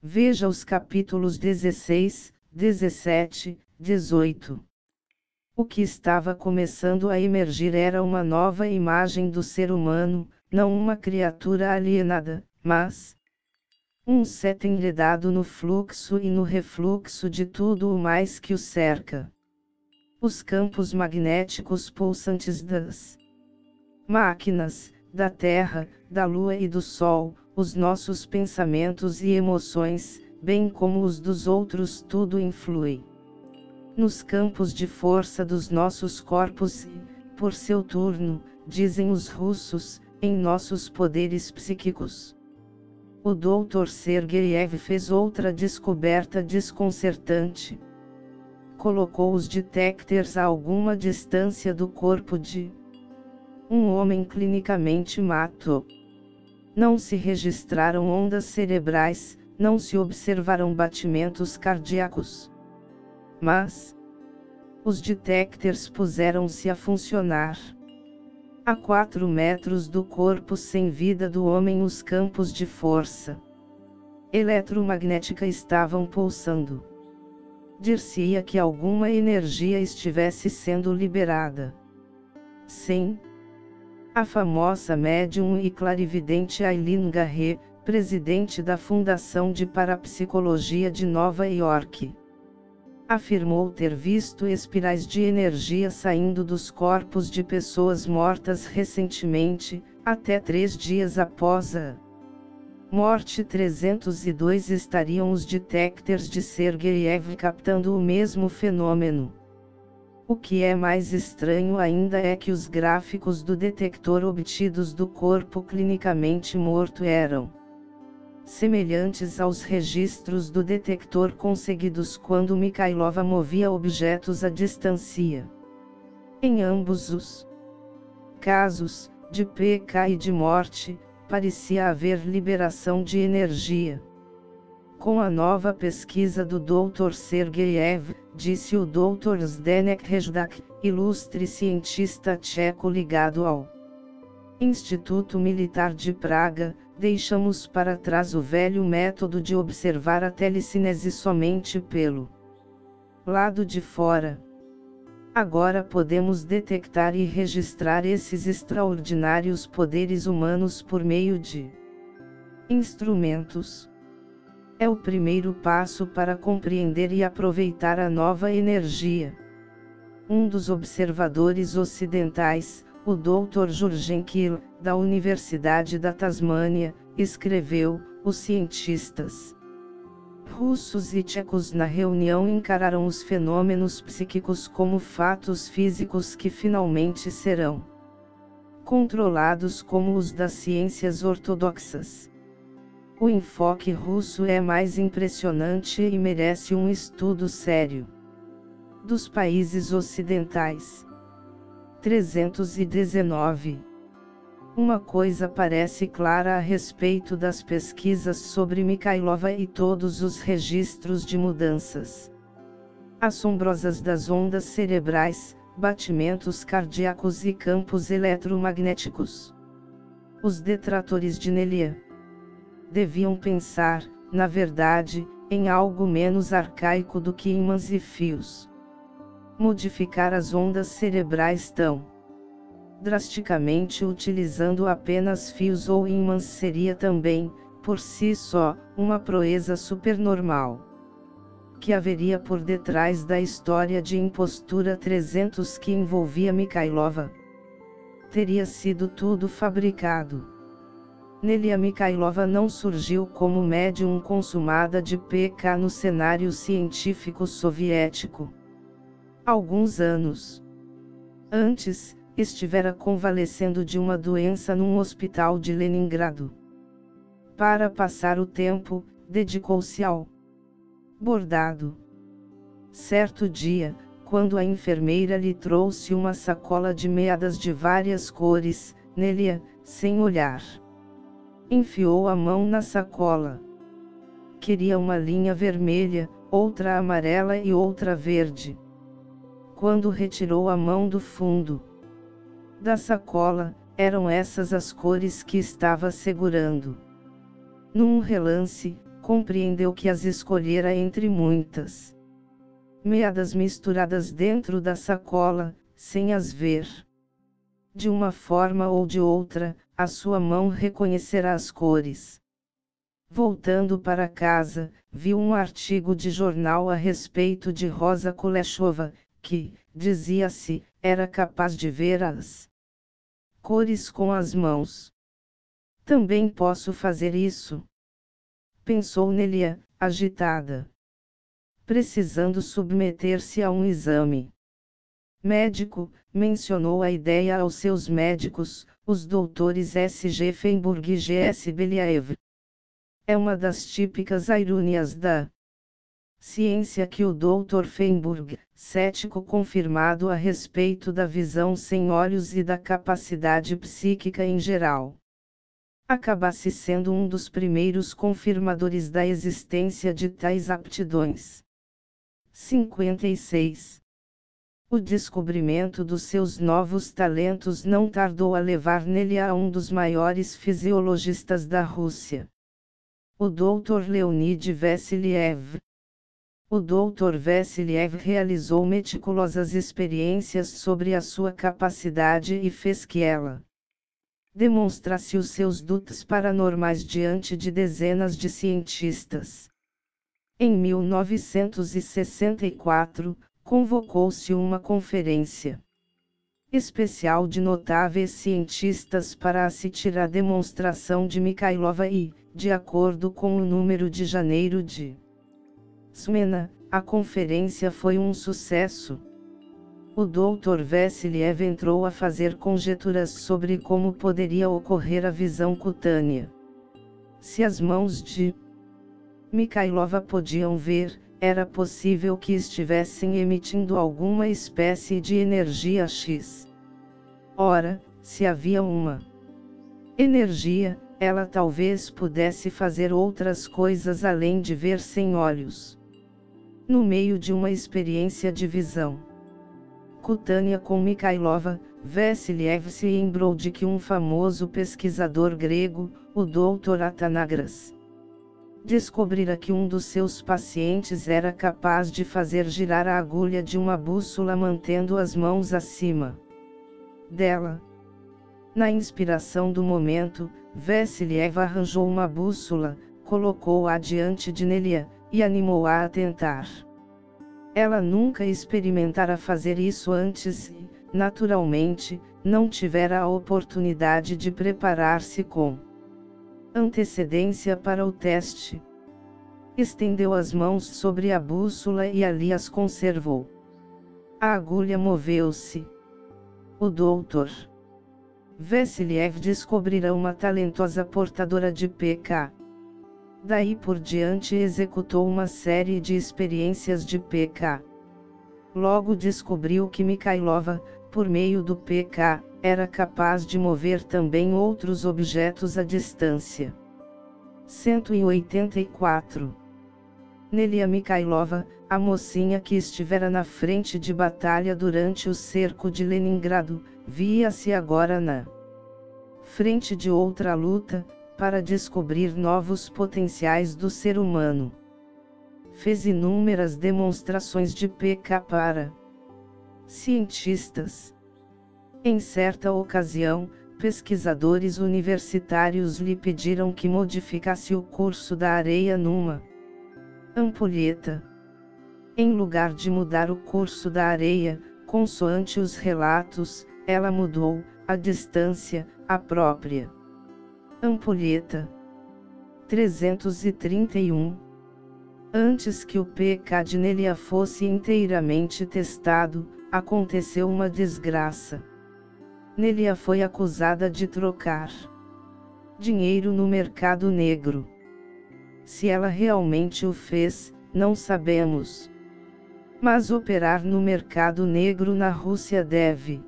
A: Veja os capítulos 16, 17, 18. O que estava começando a emergir era uma nova imagem do ser humano, não uma criatura alienada, mas um ser enredado no fluxo e no refluxo de tudo o mais que o cerca. Os campos magnéticos pulsantes das máquinas, da Terra, da Lua e do Sol, os nossos pensamentos e emoções, bem como os dos outros, tudo influi nos campos de força dos nossos corpos e, por seu turno, dizem os russos, em nossos poderes psíquicos. O Dr. Sergeyev fez outra descoberta desconcertante. Colocou os detectors a alguma distância do corpo de um homem clinicamente mato. Não se registraram ondas cerebrais, não se observaram batimentos cardíacos. Mas os detectors puseram-se a funcionar. A 4 metros do corpo sem vida do homem, os campos de força eletromagnética estavam pulsando. Dir-se-ia que alguma energia estivesse sendo liberada. Sim. A famosa médium e clarividente Aileen Garrett, presidente da Fundação de Parapsicologia de Nova York, afirmou ter visto espirais de energia saindo dos corpos de pessoas mortas recentemente, até 3 dias após a morte. 302 estariam os detectors de Sergeyev captando o mesmo fenômeno. O que é mais estranho ainda é que os gráficos do detector obtidos do corpo clinicamente morto eram semelhantes aos registros do detector conseguidos quando Mikhailova movia objetos à distância. Em ambos os casos, de PK e de morte, parecia haver liberação de energia. Com a nova pesquisa do Dr. Sergeyev, disse o Dr. Zdeněk Rezdak, ilustre cientista tcheco ligado ao Instituto Militar de Praga, deixamos para trás o velho método de observar a telecinese somente pelo lado de fora. Agora podemos detectar e registrar esses extraordinários poderes humanos por meio de instrumentos. É o primeiro passo para compreender e aproveitar a nova energia. Um dos observadores ocidentais, o Dr. Jurgen Kiel, da Universidade da Tasmânia, escreveu: os cientistas russos e tchecos na reunião encararam os fenômenos psíquicos como fatos físicos que finalmente serão controlados como os das ciências ortodoxas. O enfoque russo é mais impressionante e merece um estudo sério. Dos países ocidentais. 319. Uma coisa parece clara a respeito das pesquisas sobre Mikhailova e todos os registros de mudanças assombrosas das ondas cerebrais, batimentos cardíacos e campos eletromagnéticos. Os detratores de Nelia deviam pensar, na verdade, em algo menos arcaico do que ímãs e fios. modificar as ondas cerebrais tão drasticamente utilizando apenas fios ou ímãs seria também, por si só, uma proeza supernormal. Que haveria por detrás da história de Impostura 300 que envolvia Mikhailova? Teria sido tudo fabricado. Nelia Mikhailova não surgiu como médium consumada de PK no cenário científico soviético. Alguns anos antes, estivera convalescendo de uma doença num hospital de Leningrado. Para passar o tempo, dedicou-se ao bordado. Certo dia, quando a enfermeira lhe trouxe uma sacola de meadas de várias cores, Nelia, sem olhar, enfiou a mão na sacola. Queria uma linha vermelha, outra amarela e outra verde. Quando retirou a mão do fundo da sacola, eram essas as cores que estava segurando. Num relance, compreendeu que as escolhera entre muitas meadas misturadas dentro da sacola, sem as ver. De uma forma ou de outra, a sua mão reconhecerá as cores. Voltando para casa, viu um artigo de jornal a respeito de Rosa Kuleshova, que, dizia-se, era capaz de ver as cores com as mãos. Também posso fazer isso? Pensou Nelia, agitada. Precisando submeter-se a um exame médico, mencionou a ideia aos seus médicos, os doutores S.G. Feinburg e G.S. Beliaev. É uma das típicas ironias da ciência que o Dr. Feinburg, cético confirmado a respeito da visão sem olhos e da capacidade psíquica em geral, acabasse sendo um dos primeiros confirmadores da existência de tais aptidões. 56. O descobrimento dos seus novos talentos não tardou a levar nele a um dos maiores fisiologistas da Rússia, o Dr. Leonid Vassiliev. O Dr. Vassiliev realizou meticulosas experiências sobre a sua capacidade e fez que ela demonstrasse os seus dutos paranormais diante de dezenas de cientistas. Em 1964, convocou-se uma conferência especial de notáveis cientistas para assistir à demonstração de Mikhailova e, de acordo com o número de janeiro de Smena, a conferência foi um sucesso. O Dr. Vassiliev entrou a fazer conjecturas sobre como poderia ocorrer a visão cutânea. Se as mãos de Mikhailova podiam ver, era possível que estivessem emitindo alguma espécie de energia X. Ora, se havia uma energia, ela talvez pudesse fazer outras coisas além de ver sem olhos. No meio de uma experiência de visão cutânea com Mikhailova, Vassiliev se lembrou de que um famoso pesquisador grego, o Dr. Atanagras, descobrira que um dos seus pacientes era capaz de fazer girar a agulha de uma bússola mantendo as mãos acima dela. Na inspiração do momento, Vassiliev arranjou uma bússola, colocou-a diante de Nelia, e animou-a a tentar. Ela nunca experimentara fazer isso antes e, naturalmente, não tivera a oportunidade de preparar-se com antecedência para o teste. Estendeu as mãos sobre a bússola e ali as conservou. A agulha moveu-se. O Dr. Vassiliev descobrira uma talentosa portadora de PK. Daí por diante executou uma série de experiências de PK. Logo descobriu que Mikhailova, por meio do PK, era capaz de mover também outros objetos à distância. 184. Nelia Mikhailova, a mocinha que estivera na frente de batalha durante o cerco de Leningrado, via-se agora na frente de outra luta, para descobrir novos potenciais do ser humano. Fez inúmeras demonstrações de PK para Cientistas. Em certa ocasião, pesquisadores universitários lhe pediram que modificasse o curso da areia numa ampulheta. Em lugar de mudar o curso da areia, consoante os relatos, ela mudou a distância, a própria ampulheta. 331. Antes que o PK de Nelia fosse inteiramente testado, aconteceu uma desgraça. Nelia foi acusada de trocar dinheiro no mercado negro. Se ela realmente o fez, não sabemos. Mas operar no mercado negro na Rússia deve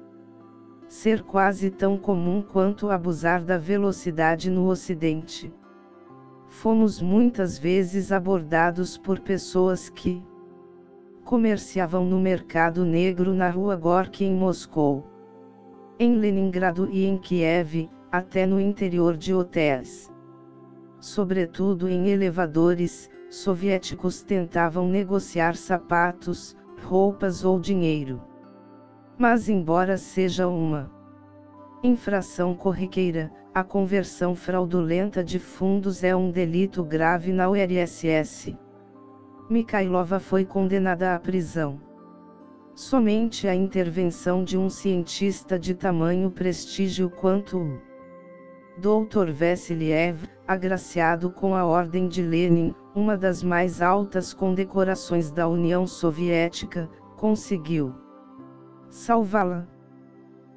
A: ser quase tão comum quanto abusar da velocidade no Ocidente. Fomos muitas vezes abordados por pessoas que comerciavam no mercado negro na rua Gorky em Moscou, em Leningrado e em Kiev, até no interior de hotéis. Sobretudo em elevadores, soviéticos tentavam negociar sapatos, roupas ou dinheiro. Mas embora seja uma infração corriqueira, a conversão fraudulenta de fundos é um delito grave na URSS. Mikhailova foi condenada à prisão. Somente a intervenção de um cientista de tamanho prestígio quanto o Dr. Vassiliev, agraciado com a Ordem de Lenin, uma das mais altas condecorações da União Soviética, conseguiu salvá-la.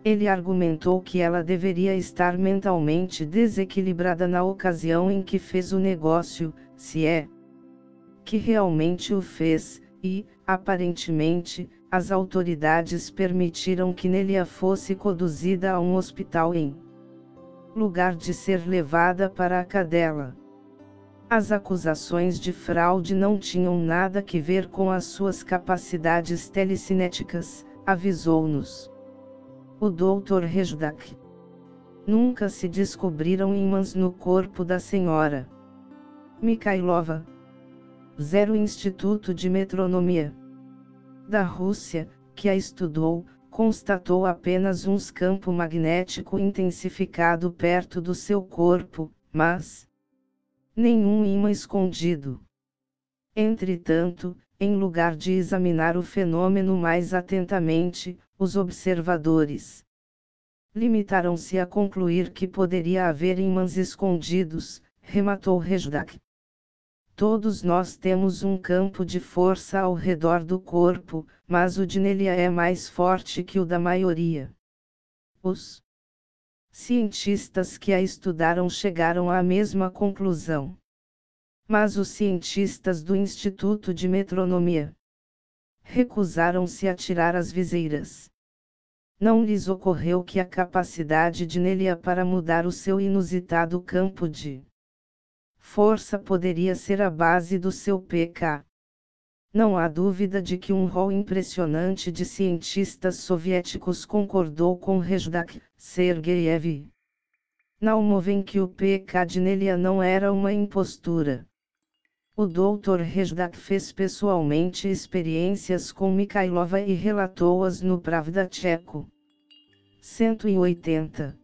A: Ele argumentou que ela deveria estar mentalmente desequilibrada na ocasião em que fez o negócio, se é que realmente o fez, e, aparentemente, as autoridades permitiram que Nelia fosse conduzida a um hospital em lugar de ser levada para a cadela. As acusações de fraude não tinham nada que ver com as suas capacidades telecinéticas, avisou-nos o Dr. Rezdak. Nunca se descobriram ímãs no corpo da senhora Mikhailova. 0 Instituto de Metronomia da Rússia, que a estudou, constatou apenas um campo magnético intensificado perto do seu corpo, mas nenhum ímã escondido. Entretanto, em lugar de examinar o fenômeno mais atentamente, os observadores limitaram-se a concluir que poderia haver ímãs escondidos, rematou Rezdak. Todos nós temos um campo de força ao redor do corpo, mas o de Nelia é mais forte que o da maioria. Os cientistas que a estudaram chegaram à mesma conclusão. Mas os cientistas do Instituto de Metronomia recusaram-se a tirar as viseiras. Não lhes ocorreu que a capacidade de Nelia para mudar o seu inusitado campo de força poderia ser a base do seu PK. Não há dúvida de que um rol impressionante de cientistas soviéticos concordou com Rezdak, Sergeyev Naumov em que o PK de Nelia não era uma impostura. O Dr. Rezdak fez pessoalmente experiências com Mikhailova e relatou-as no Pravda Tcheco. 180.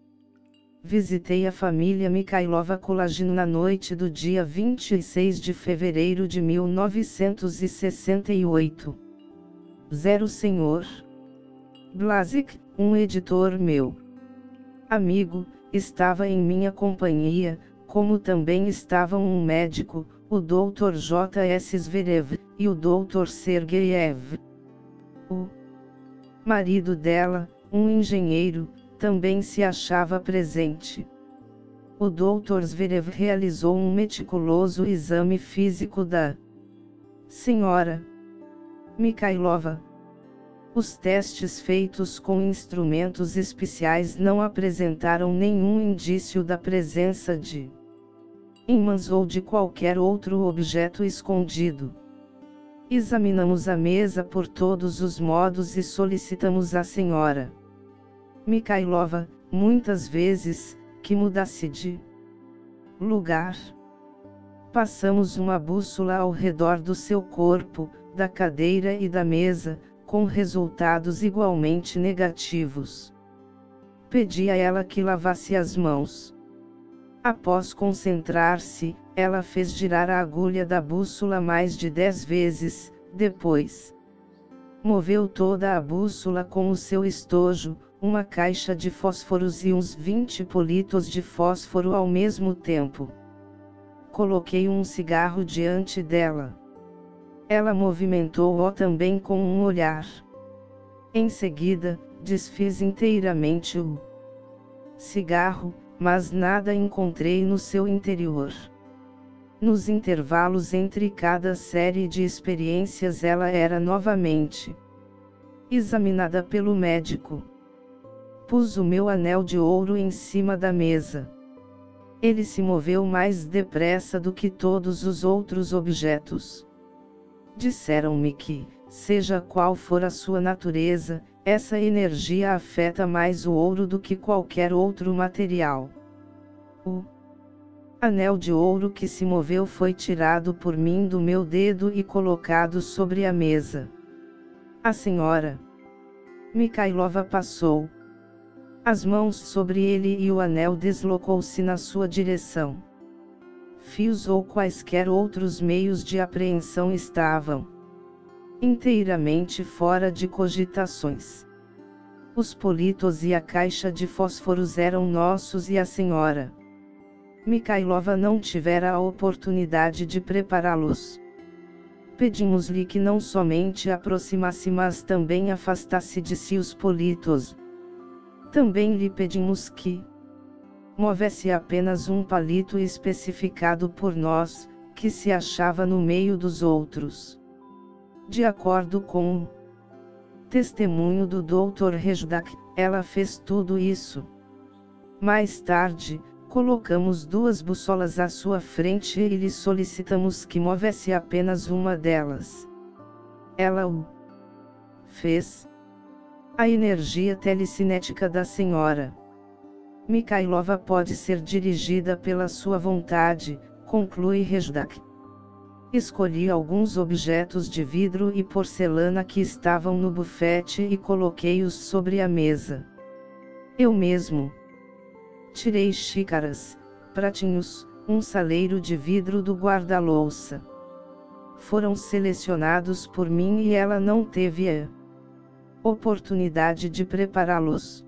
A: Visitei a família Mikhailova Kolagin na noite do dia 26 de fevereiro de 1968. 0 Sr. Blazek, um editor meu amigo, estava em minha companhia, como também estavam um médico, o Dr. J. S. Zverev, e o Dr. Sergeyev. O marido dela, um engenheiro, também se achava presente. O Dr. Zverev realizou um meticuloso exame físico da senhora Mikhailova. Os testes feitos com instrumentos especiais não apresentaram nenhum indício da presença de ímãs ou de qualquer outro objeto escondido. Examinamos a mesa por todos os modos e solicitamos à senhora Mikhailova, muitas vezes, que mudasse de lugar. Passamos uma bússola ao redor do seu corpo, da cadeira e da mesa, com resultados igualmente negativos. Pedi a ela que lavasse as mãos. Após concentrar-se, ela fez girar a agulha da bússola mais de 10 vezes, depois moveu toda a bússola com o seu estojo, uma caixa de fósforos e uns 20 palitos de fósforo ao mesmo tempo. Coloquei um cigarro diante dela. Ela movimentou-o também com um olhar. Em seguida, desfiz inteiramente o cigarro, mas nada encontrei no seu interior. Nos intervalos entre cada série de experiências ela era novamente examinada pelo médico. Pus o meu anel de ouro em cima da mesa. Ele se moveu mais depressa do que todos os outros objetos. Disseram-me que, seja qual for a sua natureza, essa energia afeta mais o ouro do que qualquer outro material. O anel de ouro que se moveu foi tirado por mim do meu dedo e colocado sobre a mesa. A senhora Mikhailova passou as mãos sobre ele e o anel deslocou-se na sua direção. Fios ou quaisquer outros meios de apreensão estavam inteiramente fora de cogitações. Os palitos e a caixa de fósforos eram nossos e a senhora Mikhailova não tivera a oportunidade de prepará-los. Pedimos-lhe que não somente aproximasse mas também afastasse de si os palitos. Também lhe pedimos que movesse apenas um palito especificado por nós, que se achava no meio dos outros. De acordo com o testemunho do Dr. Rejdak, ela fez tudo isso. Mais tarde, colocamos 2 bússolas à sua frente e lhe solicitamos que movesse apenas uma delas. Ela o fez. A energia telecinética da senhora Mikhailova pode ser dirigida pela sua vontade, conclui Rejdak. Escolhi alguns objetos de vidro e porcelana que estavam no bufete e coloquei-os sobre a mesa. Eu mesmo tirei xícaras, pratinhos, um saleiro de vidro do guarda-louça. Foram selecionados por mim e ela não teve a oportunidade de prepará-los.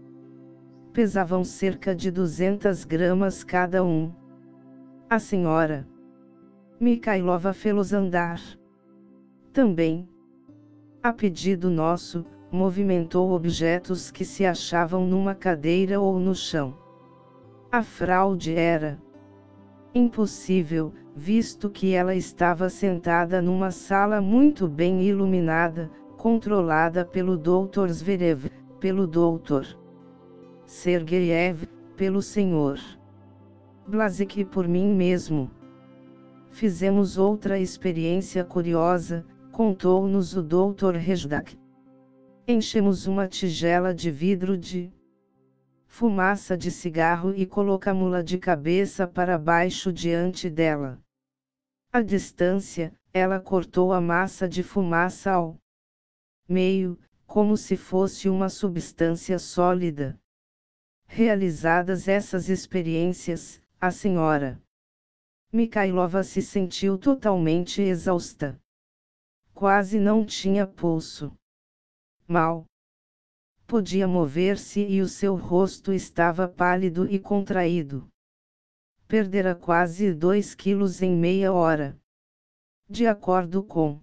A: Pesavam cerca de 200 gramas cada um. A senhora Mikhailova fê-los andar. Também, a pedido nosso, movimentou objetos que se achavam numa cadeira ou no chão. A fraude era impossível, visto que ela estava sentada numa sala muito bem iluminada, controlada pelo Dr. Zverev, pelo Dr. Sergeyev, pelo Sr. Blazek e por mim mesmo. Fizemos outra experiência curiosa, contou-nos o Dr. Rejdak. Enchemos uma tigela de vidro de fumaça de cigarro e colocamo-la de cabeça para baixo diante dela. À distância, ela cortou a massa de fumaça ao meio, como se fosse uma substância sólida. Realizadas essas experiências, a senhora Mikhailova se sentiu totalmente exausta. Quase não tinha pulso. Mal podia mover-se e o seu rosto estava pálido e contraído. Perdera quase 2 quilos em meia hora. De acordo com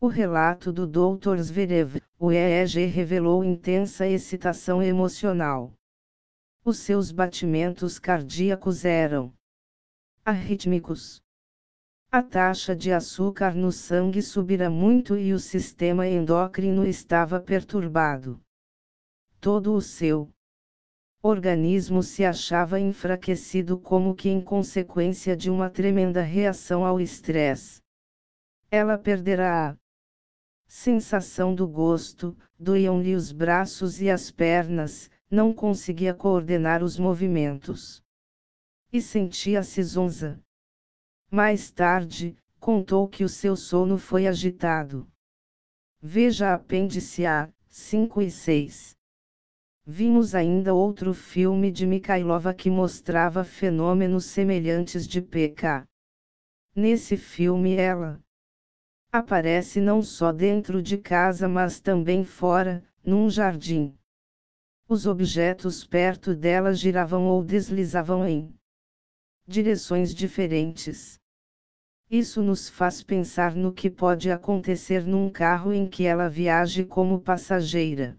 A: o relato do Dr. Zverev, o EEG revelou intensa excitação emocional. Os seus batimentos cardíacos eram arrítmicos. A taxa de açúcar no sangue subira muito e o sistema endócrino estava perturbado. Todo o seu organismo se achava enfraquecido como que em consequência de uma tremenda reação ao estresse. Ela perdera a sensação do gosto, doíam-lhe os braços e as pernas, não conseguia coordenar os movimentos. E sentia-se zonza. Mais tarde, contou que o seu sono foi agitado. Veja apêndice A, 5 e 6. Vimos ainda outro filme de Mikhailova que mostrava fenômenos semelhantes de PK. Nesse filme ela aparece não só dentro de casa mas também fora, num jardim. Os objetos perto dela giravam ou deslizavam em direções diferentes. Isso nos faz pensar no que pode acontecer num carro em que ela viaje como passageira.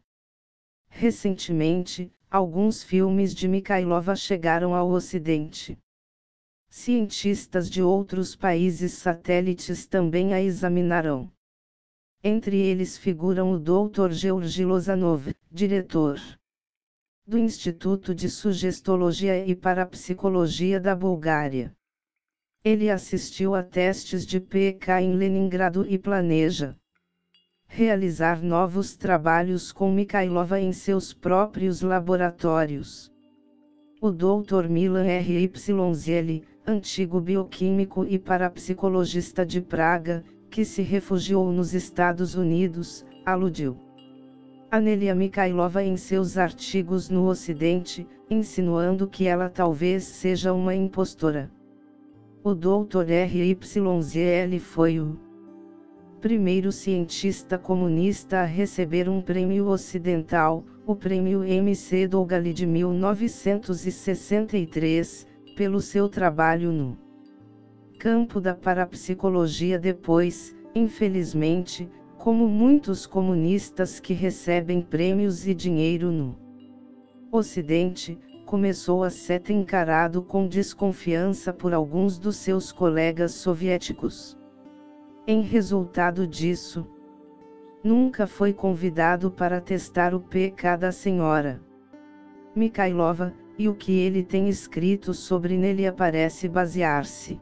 A: Recentemente, alguns filmes de Mikhailova chegaram ao Ocidente. Cientistas de outros países satélites também a examinarão. Entre eles figuram o Dr. Georgi Lozanov, diretor do Instituto de Sugestologia e Parapsicologia da Bulgária. Ele assistiu a testes de PK em Leningrado e planeja realizar novos trabalhos com Mikhailova em seus próprios laboratórios. O Dr. Milan RYZL, antigo bioquímico e parapsicologista de Praga, que se refugiou nos Estados Unidos, aludiu a Nelia Mikhailova em seus artigos no Ocidente, insinuando que ela talvez seja uma impostora. O Dr. RYZL foi o primeiro cientista comunista a receber um prêmio ocidental, o Prêmio MC Dogali de 1963, pelo seu trabalho no campo da parapsicologia. Depois, infelizmente, como muitos comunistas que recebem prêmios e dinheiro no Ocidente, começou a ser encarado com desconfiança por alguns dos seus colegas soviéticos. Em resultado disso, nunca foi convidado para testar o PK da senhora Mikhailova, e o que ele tem escrito sobre Nelia parece basear-se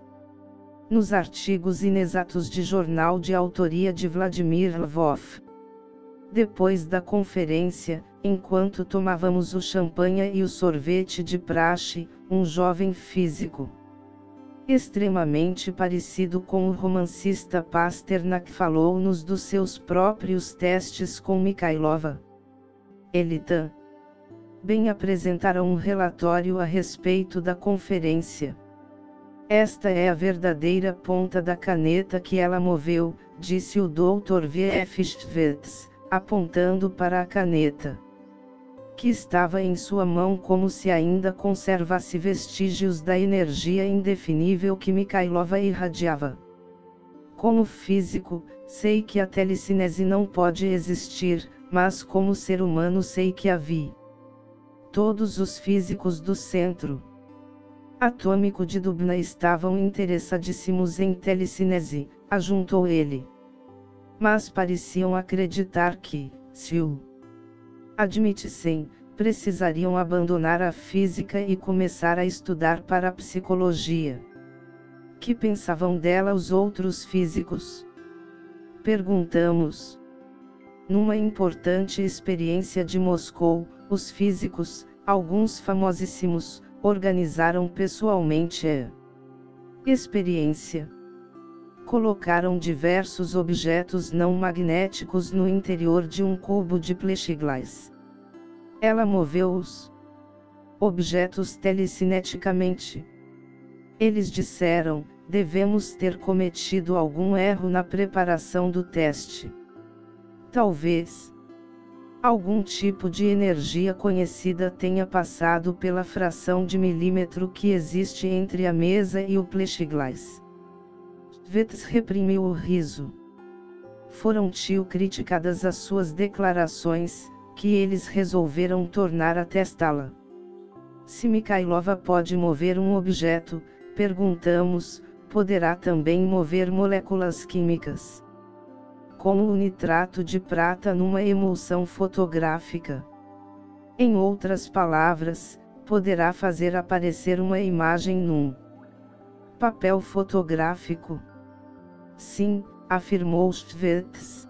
A: nos artigos inexatos de jornal de autoria de Vladimir Lvov. Depois da conferência, enquanto tomávamos o champanhe e o sorvete de praxe, um jovem físico extremamente parecido com o romancista Pasternak falou-nos dos seus próprios testes com Mikhailova. Ele também apresentará um relatório a respeito da conferência. Esta é a verdadeira ponta da caneta que ela moveu, disse o Dr. V.F. Schvetz, apontando para a caneta que estava em sua mão como se ainda conservasse vestígios da energia indefinível que Mikhailova irradiava. Como físico, sei que a telecinese não pode existir, mas como ser humano sei que a vi. Todos os físicos do centro atômico de Dubna estavam interessadíssimos em telecinese, ajuntou ele. Mas pareciam acreditar que, se o admitissem, precisariam abandonar a física e começar a estudar parapsicologia. Que pensavam dela os outros físicos? Perguntamos. Numa importante experiência de Moscou, os físicos, alguns famosíssimos, organizaram pessoalmente a experiência. Colocaram diversos objetos não magnéticos no interior de um cubo de plexiglas. Ela moveu os objetos telecineticamente. Eles disseram: devemos ter cometido algum erro na preparação do teste. Talvez algum tipo de energia conhecida tenha passado pela fração de milímetro que existe entre a mesa e o plexiglas. Vetz reprimiu o riso. Foram criticadas as suas declarações, que eles resolveram tornar a testá-la. Se Mikhailova pode mover um objeto, perguntamos, poderá também mover moléculas químicas, como o nitrato de prata numa emulsão fotográfica. Em outras palavras, poderá fazer aparecer uma imagem num papel fotográfico. Sim, afirmou Schvetz.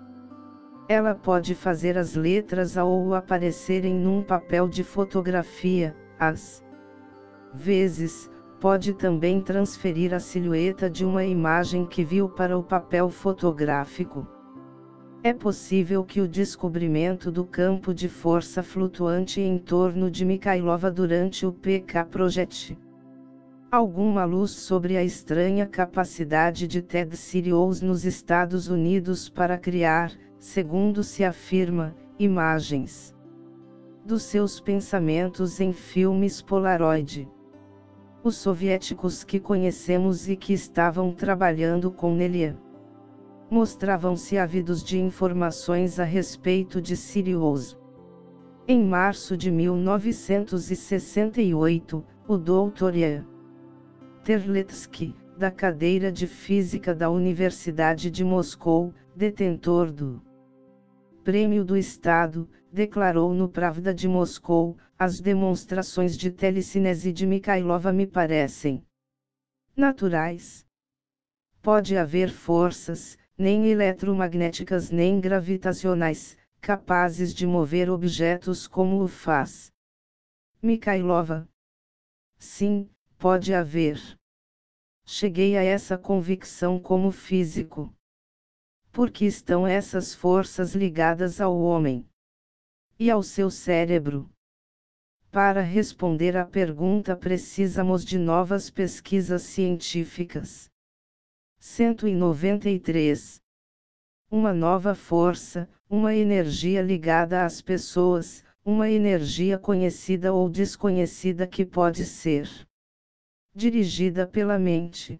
A: Ela pode fazer as letras ao aparecerem num papel de fotografia, às vezes, pode também transferir a silhueta de uma imagem que viu para o papel fotográfico. É possível que o descobrimento do campo de força flutuante em torno de Mikhailova durante o PK projete alguma luz sobre a estranha capacidade de Ted Sirius nos Estados Unidos para criar, segundo se afirma, imagens dos seus pensamentos em filmes Polaroid. Os soviéticos que conhecemos e que estavam trabalhando com Nelia mostravam-se ávidos de informações a respeito de Sirius. Em março de 1968, o Dr. E. Terletsky, da cadeira de Física da Universidade de Moscou, detentor do Prêmio do Estado, declarou no Pravda de Moscou: as demonstrações de telecinese de Mikhailova me parecem naturais. Pode haver forças, nem eletromagnéticas nem gravitacionais, capazes de mover objetos como o faz Mikhailova. Sim, pode haver. Cheguei a essa convicção como físico. Por que estão essas forças ligadas ao homem e ao seu cérebro? Para responder à pergunta precisamos de novas pesquisas científicas. 193. Uma nova força, uma energia ligada às pessoas, uma energia conhecida ou desconhecida que pode ser dirigida pela mente.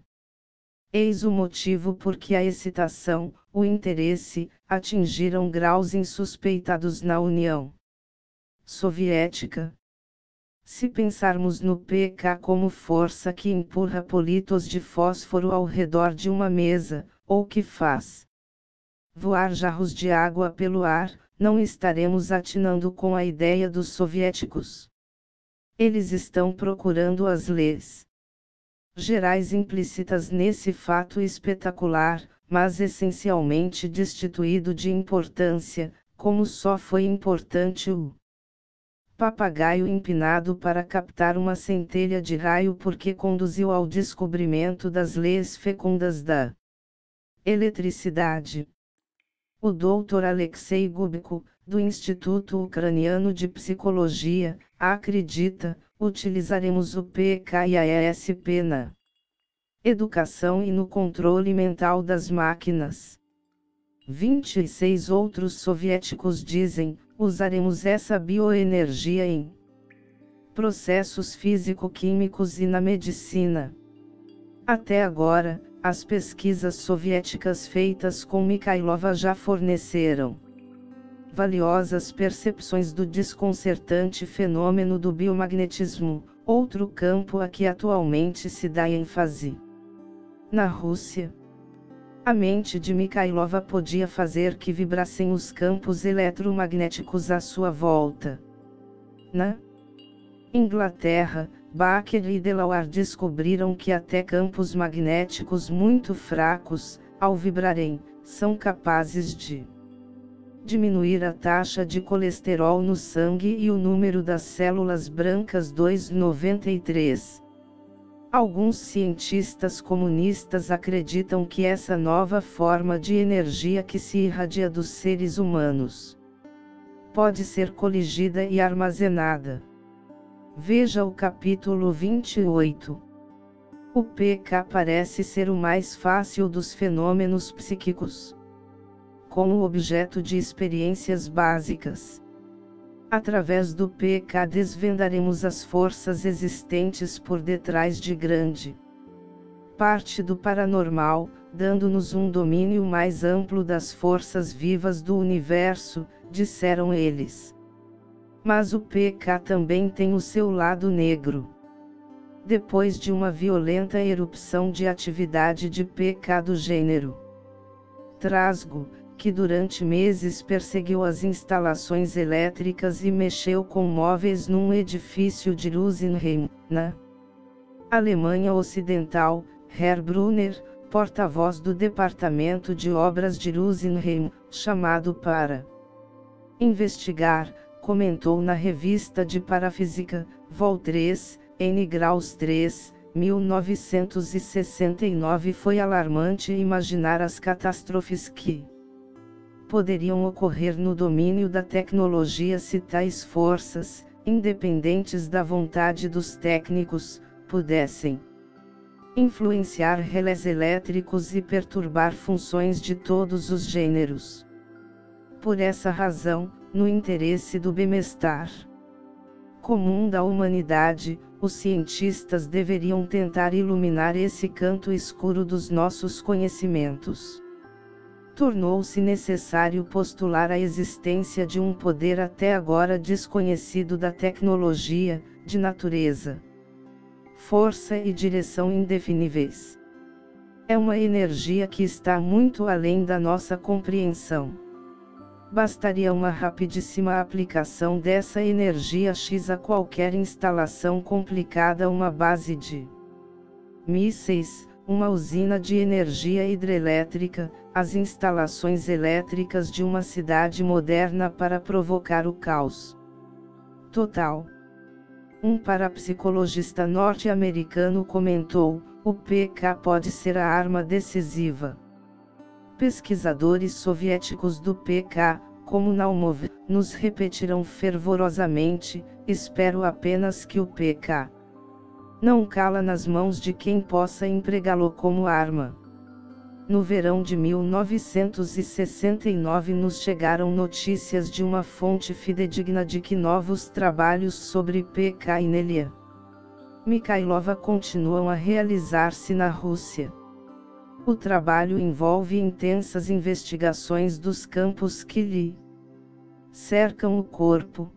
A: Eis o motivo por que a excitação, o interesse, atingiram graus insuspeitados na União Soviética. Se pensarmos no PK como força que empurra politos de fósforo ao redor de uma mesa, ou que faz voar jarros de água pelo ar, não estaremos atinando com a ideia dos soviéticos. Eles estão procurando as leis gerais implícitas nesse fato espetacular, mas essencialmente destituído de importância, como só foi importante o papagaio empinado para captar uma centelha de raio porque conduziu ao descobrimento das leis fecundas da eletricidade. O Dr. Alexei Gubko, do Instituto Ucraniano de Psicologia, acredita: utilizaremos o PK e a ESP na educação e no controle mental das máquinas. 26 outros soviéticos dizem: usaremos essa bioenergia em processos físico-químicos e na medicina. Até agora, as pesquisas soviéticas feitas com Mikhailova já forneceram valiosas percepções do desconcertante fenômeno do biomagnetismo, outro campo a que atualmente se dá ênfase. Na Rússia, a mente de Mikhailova podia fazer que vibrassem os campos eletromagnéticos à sua volta. Na Inglaterra, Baker e Delaware descobriram que até campos magnéticos muito fracos, ao vibrarem, são capazes de diminuir a taxa de colesterol no sangue e o número das células brancas. 293. Alguns cientistas comunistas acreditam que essa nova forma de energia que se irradia dos seres humanos pode ser coligida e armazenada. Veja o capítulo 28. O PK parece ser o mais fácil dos fenômenos psíquicos, como objeto de experiências básicas. Através do PK desvendaremos as forças existentes por detrás de grande parte do paranormal, dando-nos um domínio mais amplo das forças vivas do universo, disseram eles. Mas o PK também tem o seu lado negro. Depois de uma violenta erupção de atividade de PK do gênero trasgo, que durante meses perseguiu as instalações elétricas e mexeu com móveis num edifício de Rosenheim, na Alemanha Ocidental, Herr Brunner, porta-voz do Departamento de Obras de Rosenheim, chamado para investigar, comentou na revista de Parafísica, Vol 3, N graus 3, 1969. Foi alarmante imaginar as catástrofes que poderiam ocorrer no domínio da tecnologia se tais forças, independentes da vontade dos técnicos, pudessem influenciar relés elétricos e perturbar funções de todos os gêneros. Por essa razão, no interesse do bem-estar comum da humanidade, os cientistas deveriam tentar iluminar esse canto escuro dos nossos conhecimentos. Tornou-se necessário postular a existência de um poder até agora desconhecido da tecnologia, de natureza, força e direção indefiníveis. É uma energia que está muito além da nossa compreensão. Bastaria uma rapidíssima aplicação dessa energia X a qualquer instalação complicada, uma base de mísseis, uma usina de energia hidrelétrica, as instalações elétricas de uma cidade moderna para provocar o caos total. Um parapsicologista norte-americano comentou: o PK pode ser a arma decisiva. Pesquisadores soviéticos do PK, como Naumov, nos repetirão fervorosamente: espero apenas que o PK não cala nas mãos de quem possa empregá-lo como arma. No verão de 1969 nos chegaram notícias de uma fonte fidedigna de que novos trabalhos sobre PK e Nelia Mikhailova continuam a realizar-se na Rússia. O trabalho envolve intensas investigações dos campos que lhe cercam o corpo.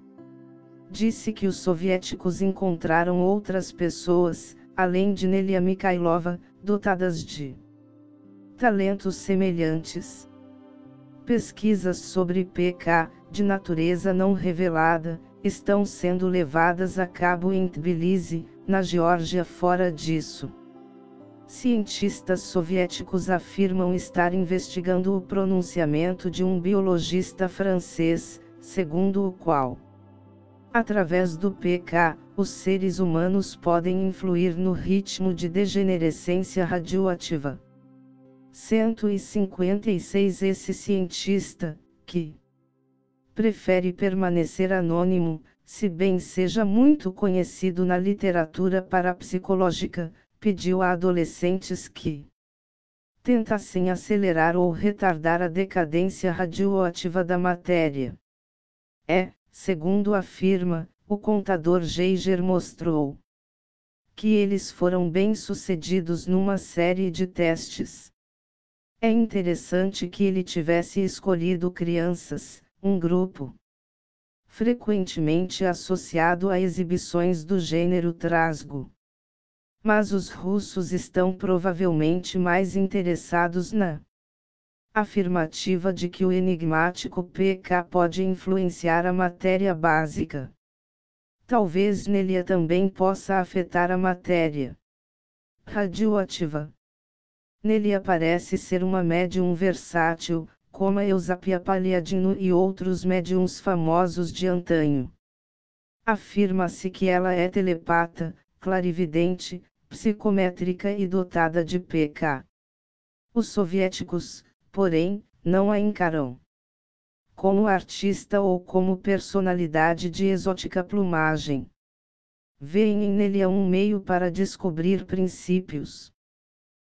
A: Disse que os soviéticos encontraram outras pessoas, além de Nelia Mikhailova, dotadas de talentos semelhantes. Pesquisas sobre PK, de natureza não revelada, estão sendo levadas a cabo em Tbilisi, na Geórgia. Fora disso, cientistas soviéticos afirmam estar investigando o pronunciamento de um biologista francês, segundo o qual, através do PK, os seres humanos podem influir no ritmo de degenerescência radioativa. 156 Esse cientista, que prefere permanecer anônimo, se bem seja muito conhecido na literatura parapsicológica, pediu a adolescentes que tentassem acelerar ou retardar a decadência radioativa da matéria. Segundo afirma, o contador Geiger mostrou que eles foram bem-sucedidos numa série de testes. É interessante que ele tivesse escolhido crianças, um grupo frequentemente associado a exibições do gênero trasgo. Mas os russos estão provavelmente mais interessados na afirmativa de que o enigmático PK pode influenciar a matéria básica. Talvez Nelia também possa afetar a matéria radioativa. Nelia parece ser uma médium versátil, como a Eusapia Palladino e outros médiums famosos de antanho. Afirma-se que ela é telepata, clarividente, psicométrica e dotada de PK. Os soviéticos, porém, não a encaram como artista ou como personalidade de exótica plumagem. Veem em Nelia um meio para descobrir princípios.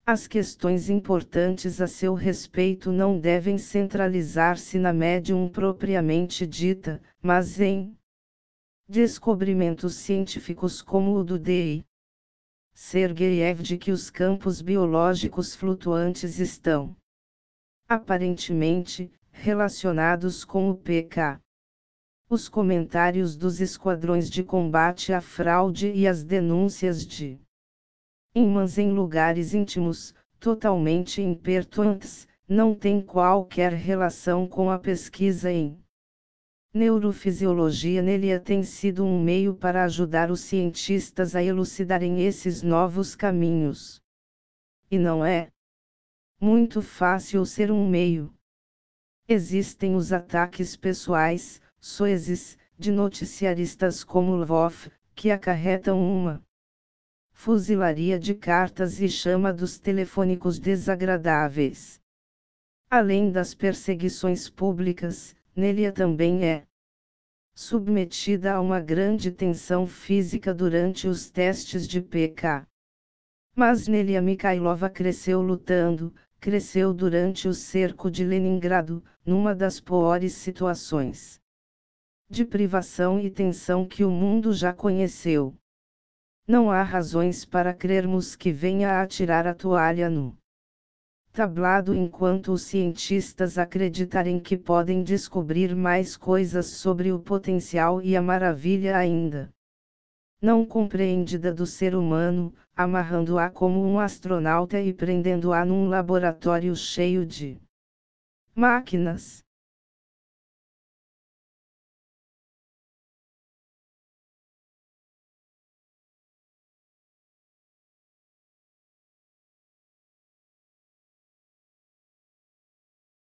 A: As questões importantes a seu respeito não devem centralizar-se na médium propriamente dita, mas em descobrimentos científicos como o do D.I. Sergeyev de que os campos biológicos flutuantes estão aparentemente relacionados com o PK. Os comentários dos esquadrões de combate à fraude e as denúncias de imãs em lugares íntimos, totalmente impertinentes, não têm qualquer relação com a pesquisa em neurofisiologia. Nelia tem sido um meio para ajudar os cientistas a elucidarem esses novos caminhos. E não é muito fácil ser um meio. Existem os ataques pessoais, soezes, de noticiaristas como Lvov, que acarretam uma fuzilaria de cartas e chamados telefônicos desagradáveis. Além das perseguições públicas, Nelia também é submetida a uma grande tensão física durante os testes de PK. Mas Nelia Mikhailova cresceu lutando, cresceu durante o cerco de Leningrado, numa das piores situações de privação e tensão que o mundo já conheceu. Não há razões para crermos que venha a tirar a toalha no tablado enquanto os cientistas acreditarem que podem descobrir mais coisas sobre o potencial e a maravilha ainda não compreendida do ser humano, amarrando-a como um astronauta e prendendo-a num laboratório cheio de máquinas.